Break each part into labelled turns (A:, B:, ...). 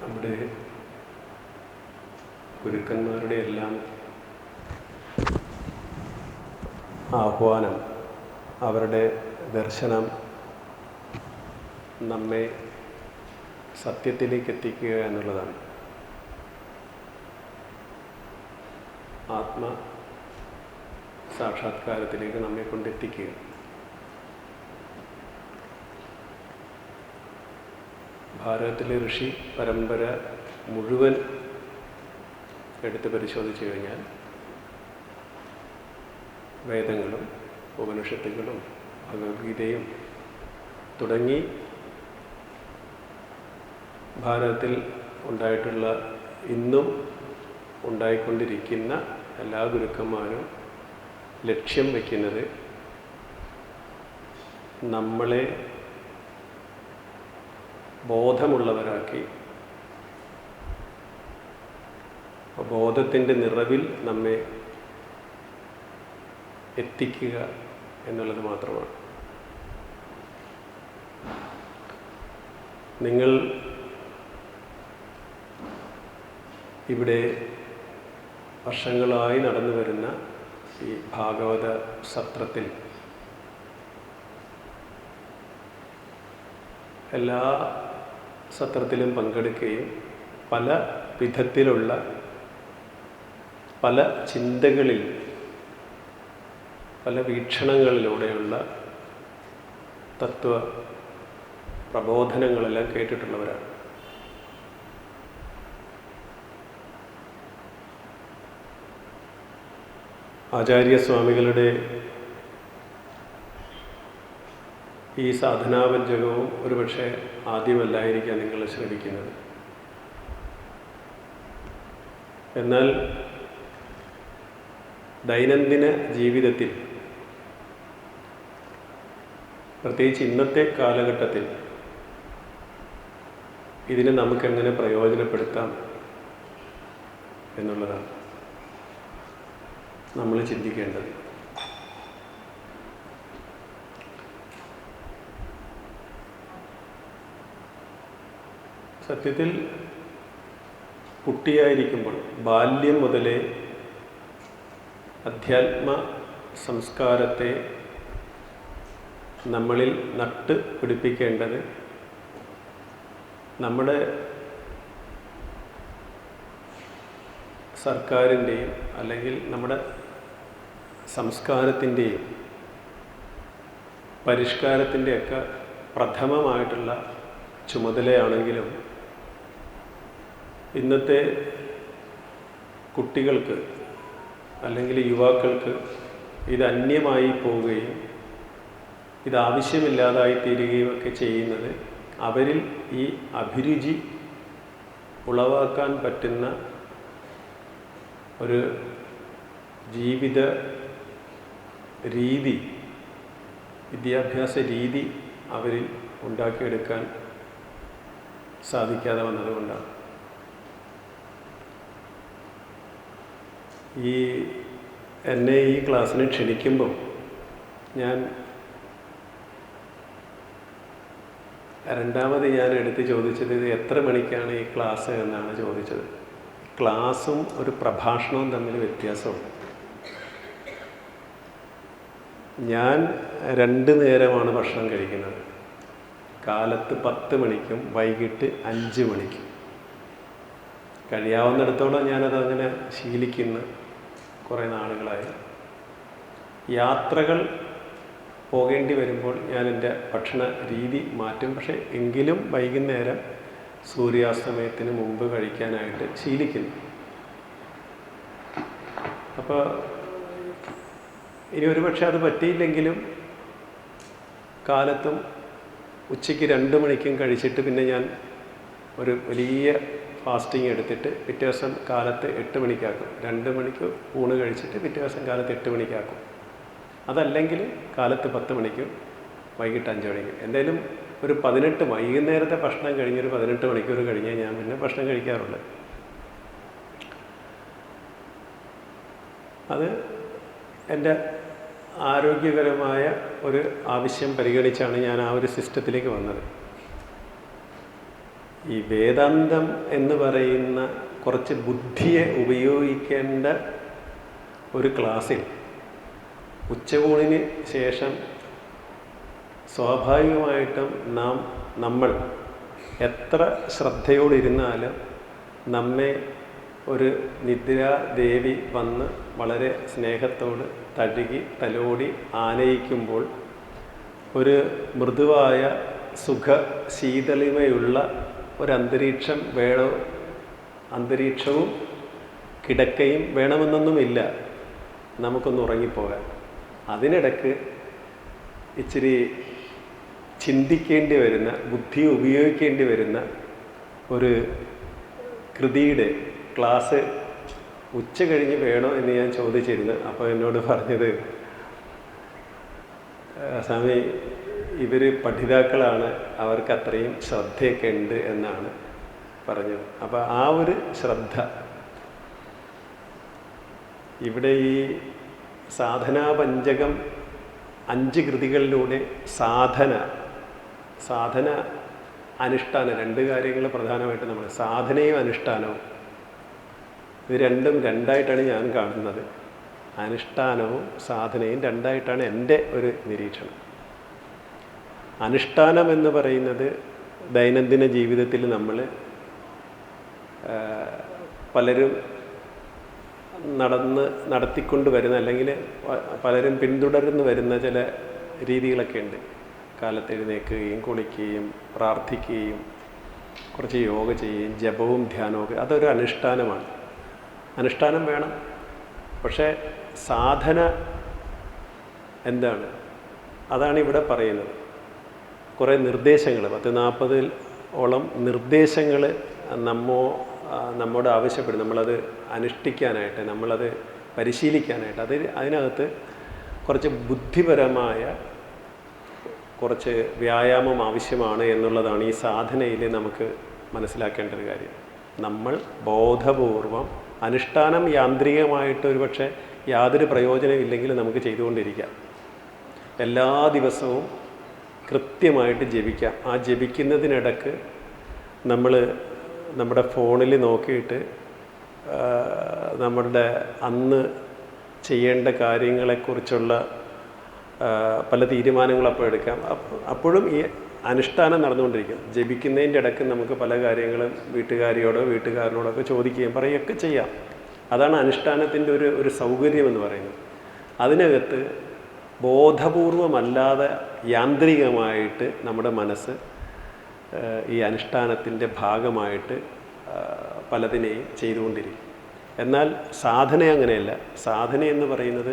A: നമ്മുടെ ഗുരുക്കന്മാരുടെ എല്ലാം ആഹ്വാനം, അവരുടെ ദർശനം നമ്മെ സത്യത്തിലേക്ക് എത്തിക്കുക എന്നുള്ളതാണ്. ആത്മ സാക്ഷാത്കാരത്തിലേക്ക് നമ്മെ കൊണ്ടെത്തിക്കുക. ഭാരതത്തിലെ ഋഷി പരമ്പര മുഴുവൻ എടുത്ത് പരിശോധിച്ചു കഴിഞ്ഞാൽ വേദങ്ങളും ഉപനിഷത്തുകളും ഭഗവത്ഗീതയും തുടങ്ങി ഭാരതത്തിൽ ഉണ്ടായിട്ടുള്ള ഇന്നും ഉണ്ടായിക്കൊണ്ടിരിക്കുന്ന എല്ലാ ഗുരുക്കന്മാരും ലക്ഷ്യം വയ്ക്കുന്നത് നമ്മളെ ബോധമുള്ളവരാക്കി, ബോധത്തിൻ്റെ നിറവിൽ നമ്മെ എത്തിക്കുക എന്നുള്ളത് മാത്രമാണ്. നിങ്ങൾ ഇവിടെ വർഷങ്ങളായി നടന്നു വരുന്ന ഈ ഭാഗവത സത്രത്തിൽ എല്ലാ സത്രത്തിലും പങ്കെടുക്കുകയും പല വിധത്തിലുള്ള പല ചിന്തകളിൽ പല വീക്ഷണങ്ങളിലൂടെയുള്ള തത്വ പ്രബോധനങ്ങളെല്ലാം കേട്ടിട്ടുള്ളവരാണ്. ആചാര്യസ്വാമികളുടെ ഈ സാധനാപഞ്ചകവും ഒരുപക്ഷെ ആദ്യമല്ലായിരിക്കാം നിങ്ങൾ ശ്രമിക്കുന്നത്. എന്നാൽ ദൈനംദിന ജീവിതത്തിൽ, പ്രത്യേകിച്ച് ഇന്നത്തെ കാലഘട്ടത്തിൽ ഇതിനെ നമുക്കെങ്ങനെ പ്രയോജനപ്പെടുത്താം എന്നുള്ളതാണ് നമ്മൾ ചിന്തിക്കേണ്ടത്. സത്യത്തിൽ കുട്ടിയായിരിക്കുമ്പോൾ ബാല്യം മുതലേ അധ്യാത്മ സംസ്കാരത്തെ നമ്മളിൽ നട്ട് പിടിപ്പിക്കേണ്ടത് നമ്മുടെ സർക്കാരിൻ്റെയും അല്ലെങ്കിൽ നമ്മുടെ സംസ്കാരത്തിൻ്റെയും പരിഷ്കാരത്തിൻ്റെയൊക്കെ പ്രഥമമായിട്ടുള്ള ചുമതലയാണെങ്കിലും ഇന്നത്തെ കുട്ടികൾക്ക് അല്ലെങ്കിൽ യുവാക്കൾക്ക് ഇത് അന്യമായി പോവുകയും ഇത് ആവശ്യമില്ലാതായി തീരുകയും ഒക്കെ ചെയ്യുന്നത് അവരിൽ ഈ അഭിരുചി ഉളവാക്കാൻ പറ്റുന്ന ഒരു ജീവിത രീതി, വിദ്യാഭ്യാസ രീതി അവരിൽ ഉണ്ടാക്കിയെടുക്കാൻ സാധിക്കാതെ വന്നതുകൊണ്ടാണ്. എന്നെ ഈ ക്ലാസ്സിന് ക്ഷണിക്കുമ്പോൾ ഞാൻ എടുത്ത് ചോദിച്ചത് ഇത് എത്ര മണിക്കാണ് ഈ ക്ലാസ് എന്നാണ് ചോദിച്ചത്. ക്ലാസ്സും ഒരു പ്രഭാഷണവും തമ്മിൽ വ്യത്യാസമുണ്ട്. ഞാൻ 2 നേരമാണ് ഭക്ഷണം കഴിക്കുന്നത്. കാലത്ത് 10 മണിക്കും വൈകിട്ട് 5 മണിക്കും. കഴിയാവുന്നിടത്തോളം ഞാനതങ്ങനെ ശീലിക്കുന്ന കുറേ നാളുകളായി. യാത്രകൾ പോകേണ്ടി വരുമ്പോൾ ഞാൻ എൻ്റെ ഭക്ഷണ രീതി മാറ്റും. പക്ഷേ എങ്കിലും വൈകുന്നേരം സൂര്യാസ്തമയത്തിന് മുമ്പ് കഴിക്കാനായിട്ട് ശീലിക്കുന്നു. അപ്പോൾ ഇനി ഒരുപക്ഷെ അത് പറ്റിയില്ലെങ്കിലും കാലത്തും ഉച്ചയ്ക്ക് 2 മണിക്കും കഴിച്ചിട്ട് പിന്നെ ഞാൻ ഒരു വലിയ ഫാസ്റ്റിംഗ് എടുത്തിട്ട് പിറ്റേ ദിവസം കാലത്ത് 8 മണിക്കാക്കും. 2 മണിക്ക് ഊണ് കഴിച്ചിട്ട് പിറ്റേ ദിവസം കാലത്ത് 8 മണിക്കാക്കും. അതല്ലെങ്കിൽ കാലത്ത് 10 മണിക്കും വൈകിട്ട് 5 മണിക്കും. എന്തായാലും ഒരു 18 വൈകുന്നേരത്തെ ഭക്ഷണം കഴിഞ്ഞൊരു 18 മണിക്കൂർ കഴിഞ്ഞേ ഞാൻ പിന്നെ ഭക്ഷണം കഴിക്കാറുണ്ട്. അത് എൻ്റെ ആരോഗ്യകരമായ ഒരു ആവശ്യം പരിഗണിച്ചാണ് ഞാൻ ആ ഒരു സിസ്റ്റത്തിലേക്ക് വന്നത്. ഈ വേദാന്തം എന്ന് പറയുന്ന കുറച്ച് ബുദ്ധിയെ ഉപയോഗിക്കേണ്ട ഒരു ക്ലാസ്സിൽ ഉച്ചയൂണിന് ശേഷം സ്വാഭാവികമായിട്ടും നമ്മൾ എത്ര ശ്രദ്ധയോടിരുന്നാലും നമ്മെ ഒരു നിദ്രാദേവി വന്ന് വളരെ സ്നേഹത്തോട് തഴുകി തലോടി ആനയിക്കുമ്പോൾ ഒരു മൃദുവായ ശീതളിമയുള്ള ഒരന്തരീക്ഷം അന്തരീക്ഷവും കിടക്കയും വേണമെന്നൊന്നുമില്ല നമുക്കൊന്ന് ഉറങ്ങിപ്പോകാൻ. അതിനിടയ്ക്ക് ഇച്ചിരി ചിന്തിക്കേണ്ടി വരുന്ന, ബുദ്ധി ഉപയോഗിക്കേണ്ടി വരുന്ന ഒരു കൃതിയുടെ ക്ലാസ് ഉച്ച കഴിഞ്ഞ് വേണോ എന്ന് ഞാൻ ചോദിച്ചിരുന്നു. അപ്പോൾ എന്നോട് പറഞ്ഞത്, സ്വാമി ഇവർ പഠിതാക്കളാണ്, അവർക്ക് അത്രയും ശ്രദ്ധയൊക്കെ ഉണ്ട് എന്നാണ് പറഞ്ഞത്. അപ്പോൾ ആ ഒരു ശ്രദ്ധ ഇവിടെ ഈ സാധനാപഞ്ചകം 5 കൃതികളിലൂടെ സാധന അനുഷ്ഠാനം 2 കാര്യങ്ങൾ പ്രധാനമായിട്ട് നമ്മൾ സാധനയും അനുഷ്ഠാനവും ഇത് രണ്ടായിട്ടാണ് ഞാൻ കാണുന്നത്. അനുഷ്ഠാനവും സാധനയും രണ്ടായിട്ടാണ് എൻ്റെ ഒരു നിരീക്ഷണം. അനുഷ്ഠാനം എന്ന് പറയുന്നത് ദൈനംദിന ജീവിതത്തിൽ നമ്മൾ പലരും നടത്തിക്കൊണ്ട് വരുന്ന, അല്ലെങ്കിൽ പലരും പിന്തുടർന്ന് വരുന്ന ചില രീതികളൊക്കെ ഉണ്ട്. കാലത്തെഴുന്നേൽക്കുകയും കുളിക്കുകയും പ്രാർത്ഥിക്കുകയും കുറച്ച് യോഗ ചെയ്യുകയും ജപവും ധ്യാനവും അതൊരു അനുഷ്ഠാനമാണ്. അനുഷ്ഠാനം വേണം. പക്ഷേ സാധന എന്താണ്? അതാണ് ഇവിടെ പറയുന്നത്. കുറേ നിർദ്ദേശങ്ങൾ 10-40 നിർദ്ദേശങ്ങൾ നമ്മോട് ആവശ്യപ്പെടും. നമ്മളത് അനുഷ്ഠിക്കാനായിട്ട്, നമ്മളത് പരിശീലിക്കാനായിട്ട്. അതിനകത്ത് കുറച്ച് ബുദ്ധിപരമായ കുറച്ച് വ്യായാമം ആവശ്യമാണ് എന്നുള്ളതാണ് ഈ സാധനയിൽ നമുക്ക് മനസ്സിലാക്കേണ്ട ഒരു കാര്യം. നമ്മൾ ബോധപൂർവം അനുഷ്ഠാനം യാന്ത്രികമായിട്ട് ഒരു പക്ഷേ യാതൊരു പ്രയോജനമില്ലെങ്കിൽ നമുക്ക് ചെയ്തുകൊണ്ടിരിക്കാം. എല്ലാ ദിവസവും കൃത്യമായിട്ട് ജപിക്കാം. ആ ജപിക്കുന്നതിനിടക്ക് നമ്മുടെ ഫോണിൽ നോക്കിയിട്ട് നമ്മളുടെ അന്ന് ചെയ്യേണ്ട കാര്യങ്ങളെക്കുറിച്ചുള്ള പല തീരുമാനങ്ങളും അപ്പോൾ എടുക്കാം. അപ്പോഴും ഈ അനുഷ്ഠാനം നടന്നുകൊണ്ടിരിക്കും. ജപിക്കുന്നതിൻ്റെ ഇടയ്ക്ക് നമുക്ക് പല കാര്യങ്ങളും വീട്ടുകാരനോടൊക്കെ ചോദിക്കുകയും പറയുകയൊക്കെ ചെയ്യാം. അതാണ് അനുഷ്ഠാനത്തിൻ്റെ ഒരു സൗകര്യം എന്ന് പറയുന്നത്. അതിനകത്ത് ബോധപൂർവമല്ലാതെ യാന്ത്രികമായിട്ട് നമ്മുടെ മനസ്സ് ഈ അനുഷ്ഠാനത്തിൻ്റെ ഭാഗമായിട്ട് പലതിനെയും ചെയ്തുകൊണ്ടിരിക്കും. എന്നാൽ സാധന അങ്ങനെയല്ല. സാധന എന്ന് പറയുന്നത്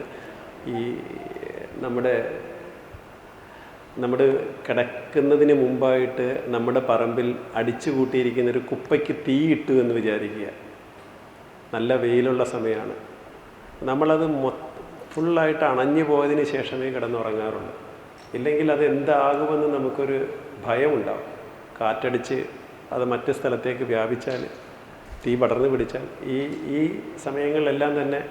A: ഈ നമ്മുടെ കിടക്കുന്നതിന് മുമ്പായിട്ട് നമ്മുടെ പറമ്പിൽ അടിച്ചു കൂട്ടിയിരിക്കുന്നൊരു കുപ്പയ്ക്ക് തീ ഇട്ടു എന്ന് വിചാരിക്കുക. നല്ല വെയിലുള്ള സമയമാണ്. നമ്മളത് ഫുള്ളായിട്ട് അണഞ്ഞു പോയതിന് ശേഷമേ കിടന്നുറങ്ങാറുള്ളൂ. ഇല്ലെങ്കിൽ അത് എന്താകുമെന്ന് നമുക്കൊരു ഭയമുണ്ടാവും. കാറ്റടിച്ച് അത് മറ്റ് സ്ഥലത്തേക്ക് വ്യാപിച്ചാൽ, തീ പടർന്നു പിടിച്ചാൽ. ഈ സമയങ്ങളിലെല്ലാം തന്നെ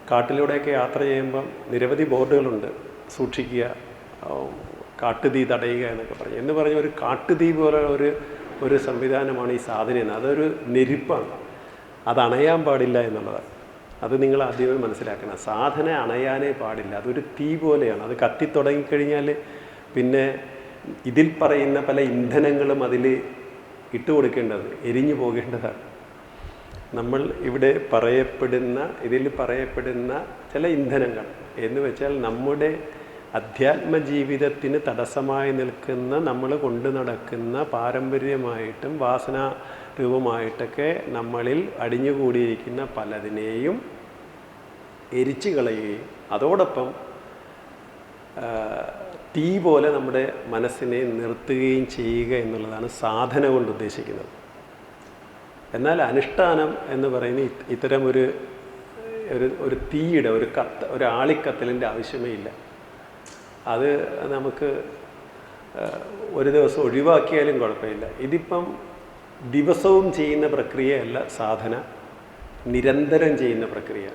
A: കാട്ടിലൂടെയൊക്കെ യാത്ര ചെയ്യുമ്പം നിരവധി ബോർഡുകളുണ്ട്. സൂക്ഷിക്കുക, കാട്ടുതീ തടയുക എന്നൊക്കെ പറഞ്ഞ് ഒരു കാട്ടുതീ പോലെ ഒരു സംവിധാനമാണ് ഈ സാധന. അതൊരു നെരിപ്പാണ്. അത് അണയാൻ പാടില്ല എന്നുള്ളതാണ്. അത് നിങ്ങൾ ആദ്യമേ മനസ്സിലാക്കണം. സാധന അണയാനേ പാടില്ല. അതൊരു തീ പോലെയാണ്. അത് കത്തിത്തുടങ്ങിക്കഴിഞ്ഞാൽ പിന്നെ ഇതിൽ പറയുന്ന പല ഇന്ധനങ്ങളും അതിൽ ഇട്ടുകൊടുക്കേണ്ടത്, എരിഞ്ഞു പോകേണ്ടതാണ്. നമ്മൾ ഇതിൽ പറയപ്പെടുന്ന ചില ഇന്ധനങ്ങൾ എന്ന് വെച്ചാൽ നമ്മുടെ അധ്യാത്മജീവിതത്തിന് തടസ്സമായി നിൽക്കുന്ന, നമ്മൾ കൊണ്ടു നടക്കുന്ന പാരമ്പര്യമായിട്ടും വാസനാരൂപമായിട്ടൊക്കെ നമ്മളിൽ അടിഞ്ഞുകൂടിയിരിക്കുന്ന പലതിനെയും എരിച്ചു കളയുകയും അതോടൊപ്പം തീ പോലെ നമ്മുടെ മനസ്സിനെ നിർത്തുകയും ചെയ്യുക എന്നുള്ളതാണ് സാധന കൊണ്ട് ഉദ്ദേശിക്കുന്നത്. എന്നാൽ അനുഷ്ഠാനം എന്ന് പറയുന്ന ഇത്തരം ഒരു തീയുടെ ഒരു ആളിക്കത്തലിൻ്റെ ആവശ്യമേ ഇല്ല. അത് നമുക്ക് ഒരു ദിവസം ഒഴിവാക്കിയാലും കുഴപ്പമില്ല. ഇതിപ്പം ദിവസവും ചെയ്യുന്ന പ്രക്രിയയല്ല സാധന, നിരന്തരം ചെയ്യുന്ന പ്രക്രിയ.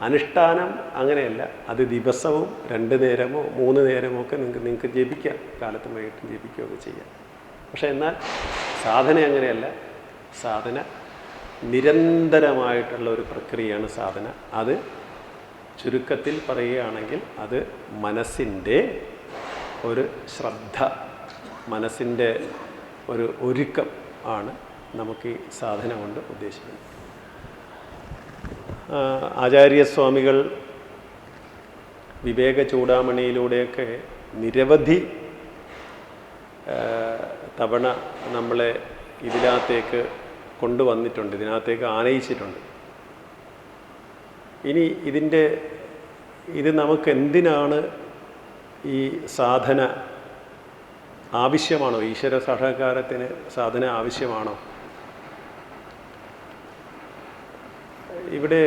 A: അനുഷ്ഠാനം അങ്ങനെയല്ല. അത് ദിവസവും 2 നേരമോ 3 നേരമോ ഒക്കെ നിങ്ങൾക്ക് ജപിക്കാം. കാലത്തും വൈകിട്ടും ജപിക്കുകയൊക്കെ ചെയ്യാം. പക്ഷേ എന്നാൽ സാധന അങ്ങനെയല്ല. സാധന നിരന്തരമായിട്ടുള്ള ഒരു പ്രക്രിയയാണ് സാധന. അത് ചുരുക്കത്തിൽ പറയുകയാണെങ്കിൽ അത് മനസ്സിൻ്റെ ഒരു ശ്രദ്ധ, മനസ്സിൻ്റെ ഒരു ഒരുക്കം ആണ് നമുക്ക് ഈ സാധന കൊണ്ട് ഉദ്ദേശിക്കുന്നത്. ആചാര്യസ്വാമികൾ വിവേക ചൂടാമണിയിലൂടെയൊക്കെ നിരവധി തവണ നമ്മളെ ഇതിനകത്തേക്ക് കൊണ്ടുവന്നിട്ടുണ്ട്, ഇതിനകത്തേക്ക് ആനയിച്ചിട്ടുണ്ട്. ഇനി ഇത് നമുക്ക് എന്തിനാണ് ഈ സാധന ആവശ്യമാണോ? ഈശ്വര സാക്ഷാത്കാരത്തിന് സാധന ആവശ്യമാണോ? ഇവിടെ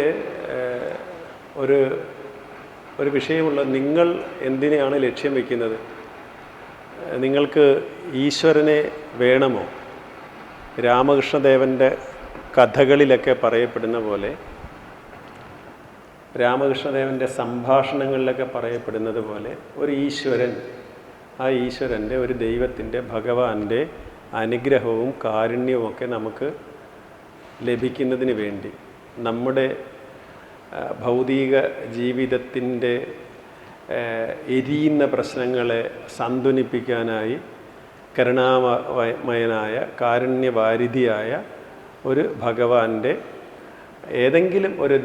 A: ഒരു വിഷയമുള്ള, നിങ്ങൾ എന്തിനെയാണ് ലക്ഷ്യം വയ്ക്കുന്നത്? നിങ്ങൾക്ക് ഈശ്വരനെ വേണമോ? രാമകൃഷ്ണദേവൻ്റെ കഥകളിലൊക്കെ പറയപ്പെടുന്ന പോലെ, രാമകൃഷ്ണദേവൻ്റെ സംഭാഷണങ്ങളിലൊക്കെ പറയപ്പെടുന്നത് പോലെ ഒരു ഈശ്വരൻ, ആ ഈശ്വരൻ്റെ, ഒരു ദൈവത്തിൻ്റെ, ഭഗവാന്റെ അനുഗ്രഹവും കാരുണ്യവും ഒക്കെ നമുക്ക് ലഭിക്കുന്നതിന് വേണ്ടി നമ്മുടെ ഭൗതിക ജീവിതത്തിൻ്റെ എരിയുന്ന പ്രശ്നങ്ങളെ സാന്ത്വനിപ്പിക്കാനായി കരുണാമയനായ കാരുണ്യവാരിധിയായ ഒരു ഭഗവാന്റെ, ഏതെങ്കിലും ഒരു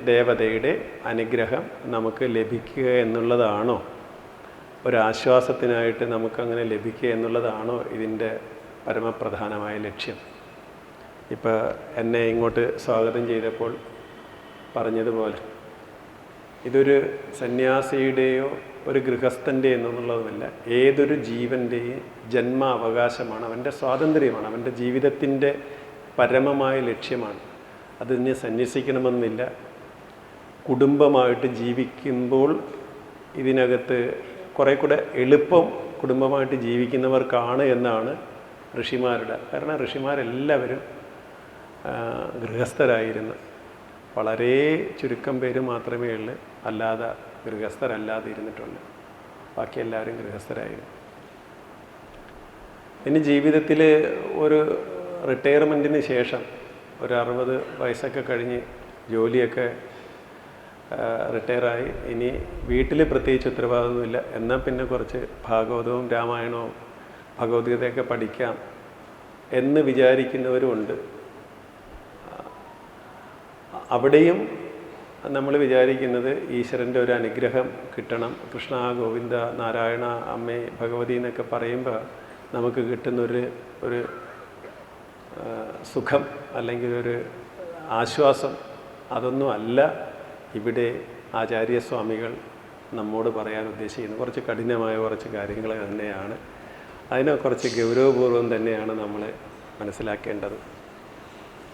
A: ദേവതയുടെ അനുഗ്രഹം നമുക്ക് ലഭിക്കുക എന്നുള്ളതാണോ? ഒരാശ്വാസത്തിനായിട്ട് നമുക്കങ്ങനെ ലഭിക്കുക എന്നുള്ളതാണോ ഇതിൻ്റെ പരമപ്രധാനമായ ലക്ഷ്യം? ഇപ്പോൾ എന്നെ ഇങ്ങോട്ട് സ്വാഗതം ചെയ്തപ്പോൾ പറഞ്ഞതുപോലെ, ഇതൊരു സന്യാസിയുടെയോ ഒരു ഗൃഹസ്ഥൻ്റെ എന്നുള്ളതുമല്ല, ഏതൊരു ജീവൻ്റെയും ജന്മാവകാശമാണ്, അവൻ്റെ സ്വാതന്ത്ര്യമാണ്, അവൻ്റെ ജീവിതത്തിൻ്റെ പരമമായ ലക്ഷ്യമാണ്. അതിന് സന്യസിക്കണമെന്നില്ല. കുടുംബമായിട്ട് ജീവിക്കുമ്പോൾ ഇതിനകത്ത് കുറേ കൂടെ എളുപ്പം കുടുംബമായിട്ട് ജീവിക്കുന്നവർക്കാണ് എന്നാണ് ഋഷിമാരുടെ. കാരണം ഋഷിമാരെല്ലാവരും ഗൃഹസ്ഥരായിരുന്നു. വളരെ ചുരുക്കം പേര് മാത്രമേ ഉള്ളൂ അല്ലാതെ ഗൃഹസ്ഥരല്ലാതെ ഇരുന്നിട്ടുള്ളൂ. ബാക്കി എല്ലാവരും ഗൃഹസ്ഥരായിരുന്നു. ഇനി ജീവിതത്തിൽ ഒരു റിട്ടയർമെൻറ്റിന് ശേഷം ഒരു 60 വയസ്സൊക്കെ കഴിഞ്ഞ് ജോലിയൊക്കെ റിട്ടയറായി, ഇനി വീട്ടിൽ പ്രത്യേകിച്ച് ഉത്തരവാദിത്വമില്ല, എന്നാൽ പിന്നെ കുറച്ച് ഭാഗവതവും രാമായണവും ഭഗവത്ഗീതയൊക്കെ പഠിക്കാം എന്ന് വിചാരിക്കുന്നവരുമുണ്ട്. അവിടെയും നമ്മൾ വിചാരിക്കുന്നത് ഈശ്വരൻ്റെ ഒരു അനുഗ്രഹം കിട്ടണം. കൃഷ്ണ, ഗോവിന്ദ, നാരായണ, അമ്മേ, ഭഗവതി എന്നൊക്കെ പറയുമ്പോൾ നമുക്ക് കിട്ടുന്നൊരു സുഖം അല്ലെങ്കിൽ ഒരു ആശ്വാസം, അതൊന്നും അല്ല ഇവിടെ ആചാര്യസ്വാമികൾ നമ്മോട് പറയാൻ ഉദ്ദേശിക്കുന്നത്. കുറച്ച് കഠിനമായ കുറച്ച് കാര്യങ്ങൾ തന്നെയാണ്. അതിനെ കുറച്ച് ഗൗരവപൂർവ്വം തന്നെയാണ് നമ്മൾ മനസ്സിലാക്കേണ്ടത്.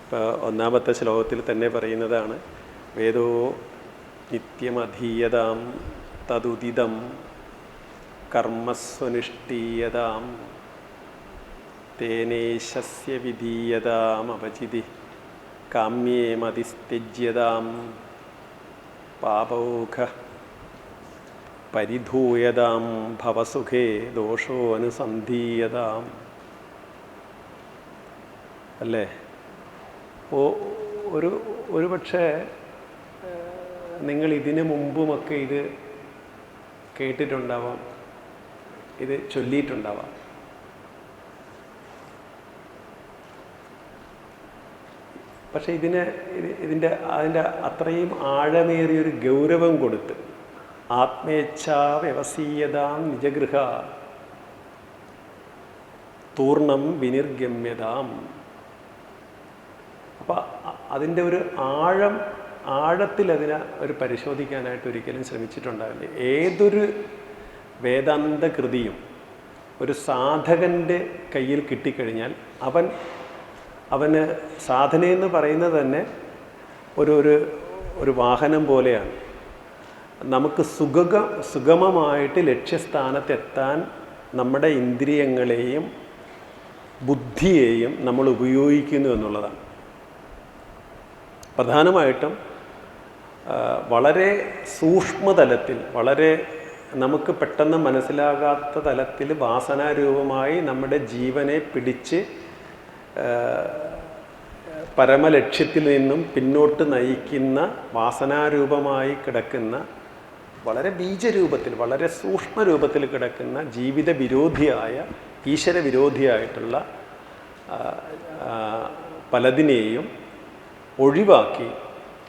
A: ഇപ്പോൾ 1-ാമത്തെ ശ്ലോകത്തിൽ തന്നെ പറയുന്നതാണ്, വേദോ നിത്യമധീയതാം തതുദിതം കർമ്മസ്വനുഷ്ഠീയതാം തേനേശസ്യ വിധീയതാം അപചിതി കാമ്യേ മതിസ്ത്യജ്യതാം പാപൗഘ പരിധൂയതാം ഭവസുഖേ ദോഷോ അനുസന്ധീയതാം. അല്ലേ? ഒരു പക്ഷേ നിങ്ങൾ ഇതിനു മുമ്പുമൊക്കെ ഇത് കേട്ടിട്ടുണ്ടാവാം, ഇത് ചൊല്ലിയിട്ടുണ്ടാവാം. പക്ഷെ അതിൻ്റെ അത്രയും ആഴമേറിയൊരു ഗൗരവം കൊടുത്ത് ആത്മേച്ഛാ വ്യവസീയതാം നിജഗൃഹ തൂർണം വിനിർഗമ്യതാം. അപ്പം അതിൻ്റെ ഒരു ആഴത്തിൽ അതിനെ ഒരു പരിശോധിക്കാനായിട്ട് ഒരിക്കലും ശ്രമിച്ചിട്ടുണ്ടാവില്ല. ഏതൊരു വേദാന്ത കൃതിയും ഒരു സാധകൻ്റെ കയ്യിൽ കിട്ടിക്കഴിഞ്ഞാൽ അവന് സാധനയെന്ന് പറയുന്നത് തന്നെ ഒരു വാഹനം പോലെയാണ്. നമുക്ക് സുഗമമായിട്ട് ലക്ഷ്യസ്ഥാനത്തെത്താൻ നമ്മുടെ ഇന്ദ്രിയങ്ങളെയും ബുദ്ധിയെയും നമ്മൾ ഉപയോഗിക്കുന്നു എന്നുള്ളതാണ്. പ്രധാനമായിട്ടും വളരെ സൂക്ഷ്മതലത്തിൽ, വളരെ നമുക്ക് പെട്ടെന്ന് മനസ്സിലാകാത്ത തലത്തിൽ വാസനാരൂപമായി നമ്മുടെ ജീവനെ പിടിച്ച് പരമലക്ഷ്യത്തിൽ നിന്നും പിന്നോട്ട് നയിക്കുന്ന വാസനാരൂപമായി കിടക്കുന്ന വളരെ ബീജരൂപത്തിൽ, വളരെ സൂക്ഷ്മരൂപത്തിൽ കിടക്കുന്ന ജീവിത വിരോധിയായ, ഈശ്വര വിരോധിയായിട്ടുള്ള പലതിനെയും ഒഴിവാക്കി,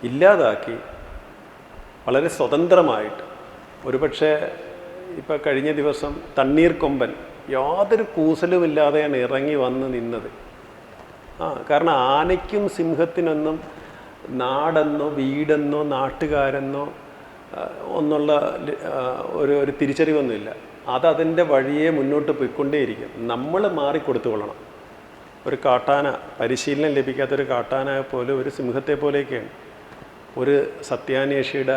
A: ഇല്ലാതാക്കി, വളരെ സ്വതന്ത്രമായിട്ട്, ഒരുപക്ഷെ ഇപ്പം കഴിഞ്ഞ ദിവസം തണ്ണീർക്കൊമ്പൻ യാതൊരു കൂസലുമില്ലാതെയാണ് ഇറങ്ങി വന്ന് നിന്നത്. കാരണം ആനയ്ക്കും സിംഹത്തിനൊന്നും നാടെന്നോ വീടെന്നോ നാട്ടുകാരെന്നോ ഒന്നുള്ള ഒരു തിരിച്ചറിവൊന്നുമില്ല. അതതിൻ്റെ വഴിയെ മുന്നോട്ട് പോയിക്കൊണ്ടേയിരിക്കും. നമ്മൾ മാറിക്കൊടുത്തുകൊള്ളണം. ഒരു കാട്ടാന, പരിശീലനം ലഭിക്കാത്തൊരു കാട്ടാന പോലെ, ഒരു സിംഹത്തെ പോലെയൊക്കെയാണ് ഒരു സത്യാന്വേഷിയുടെ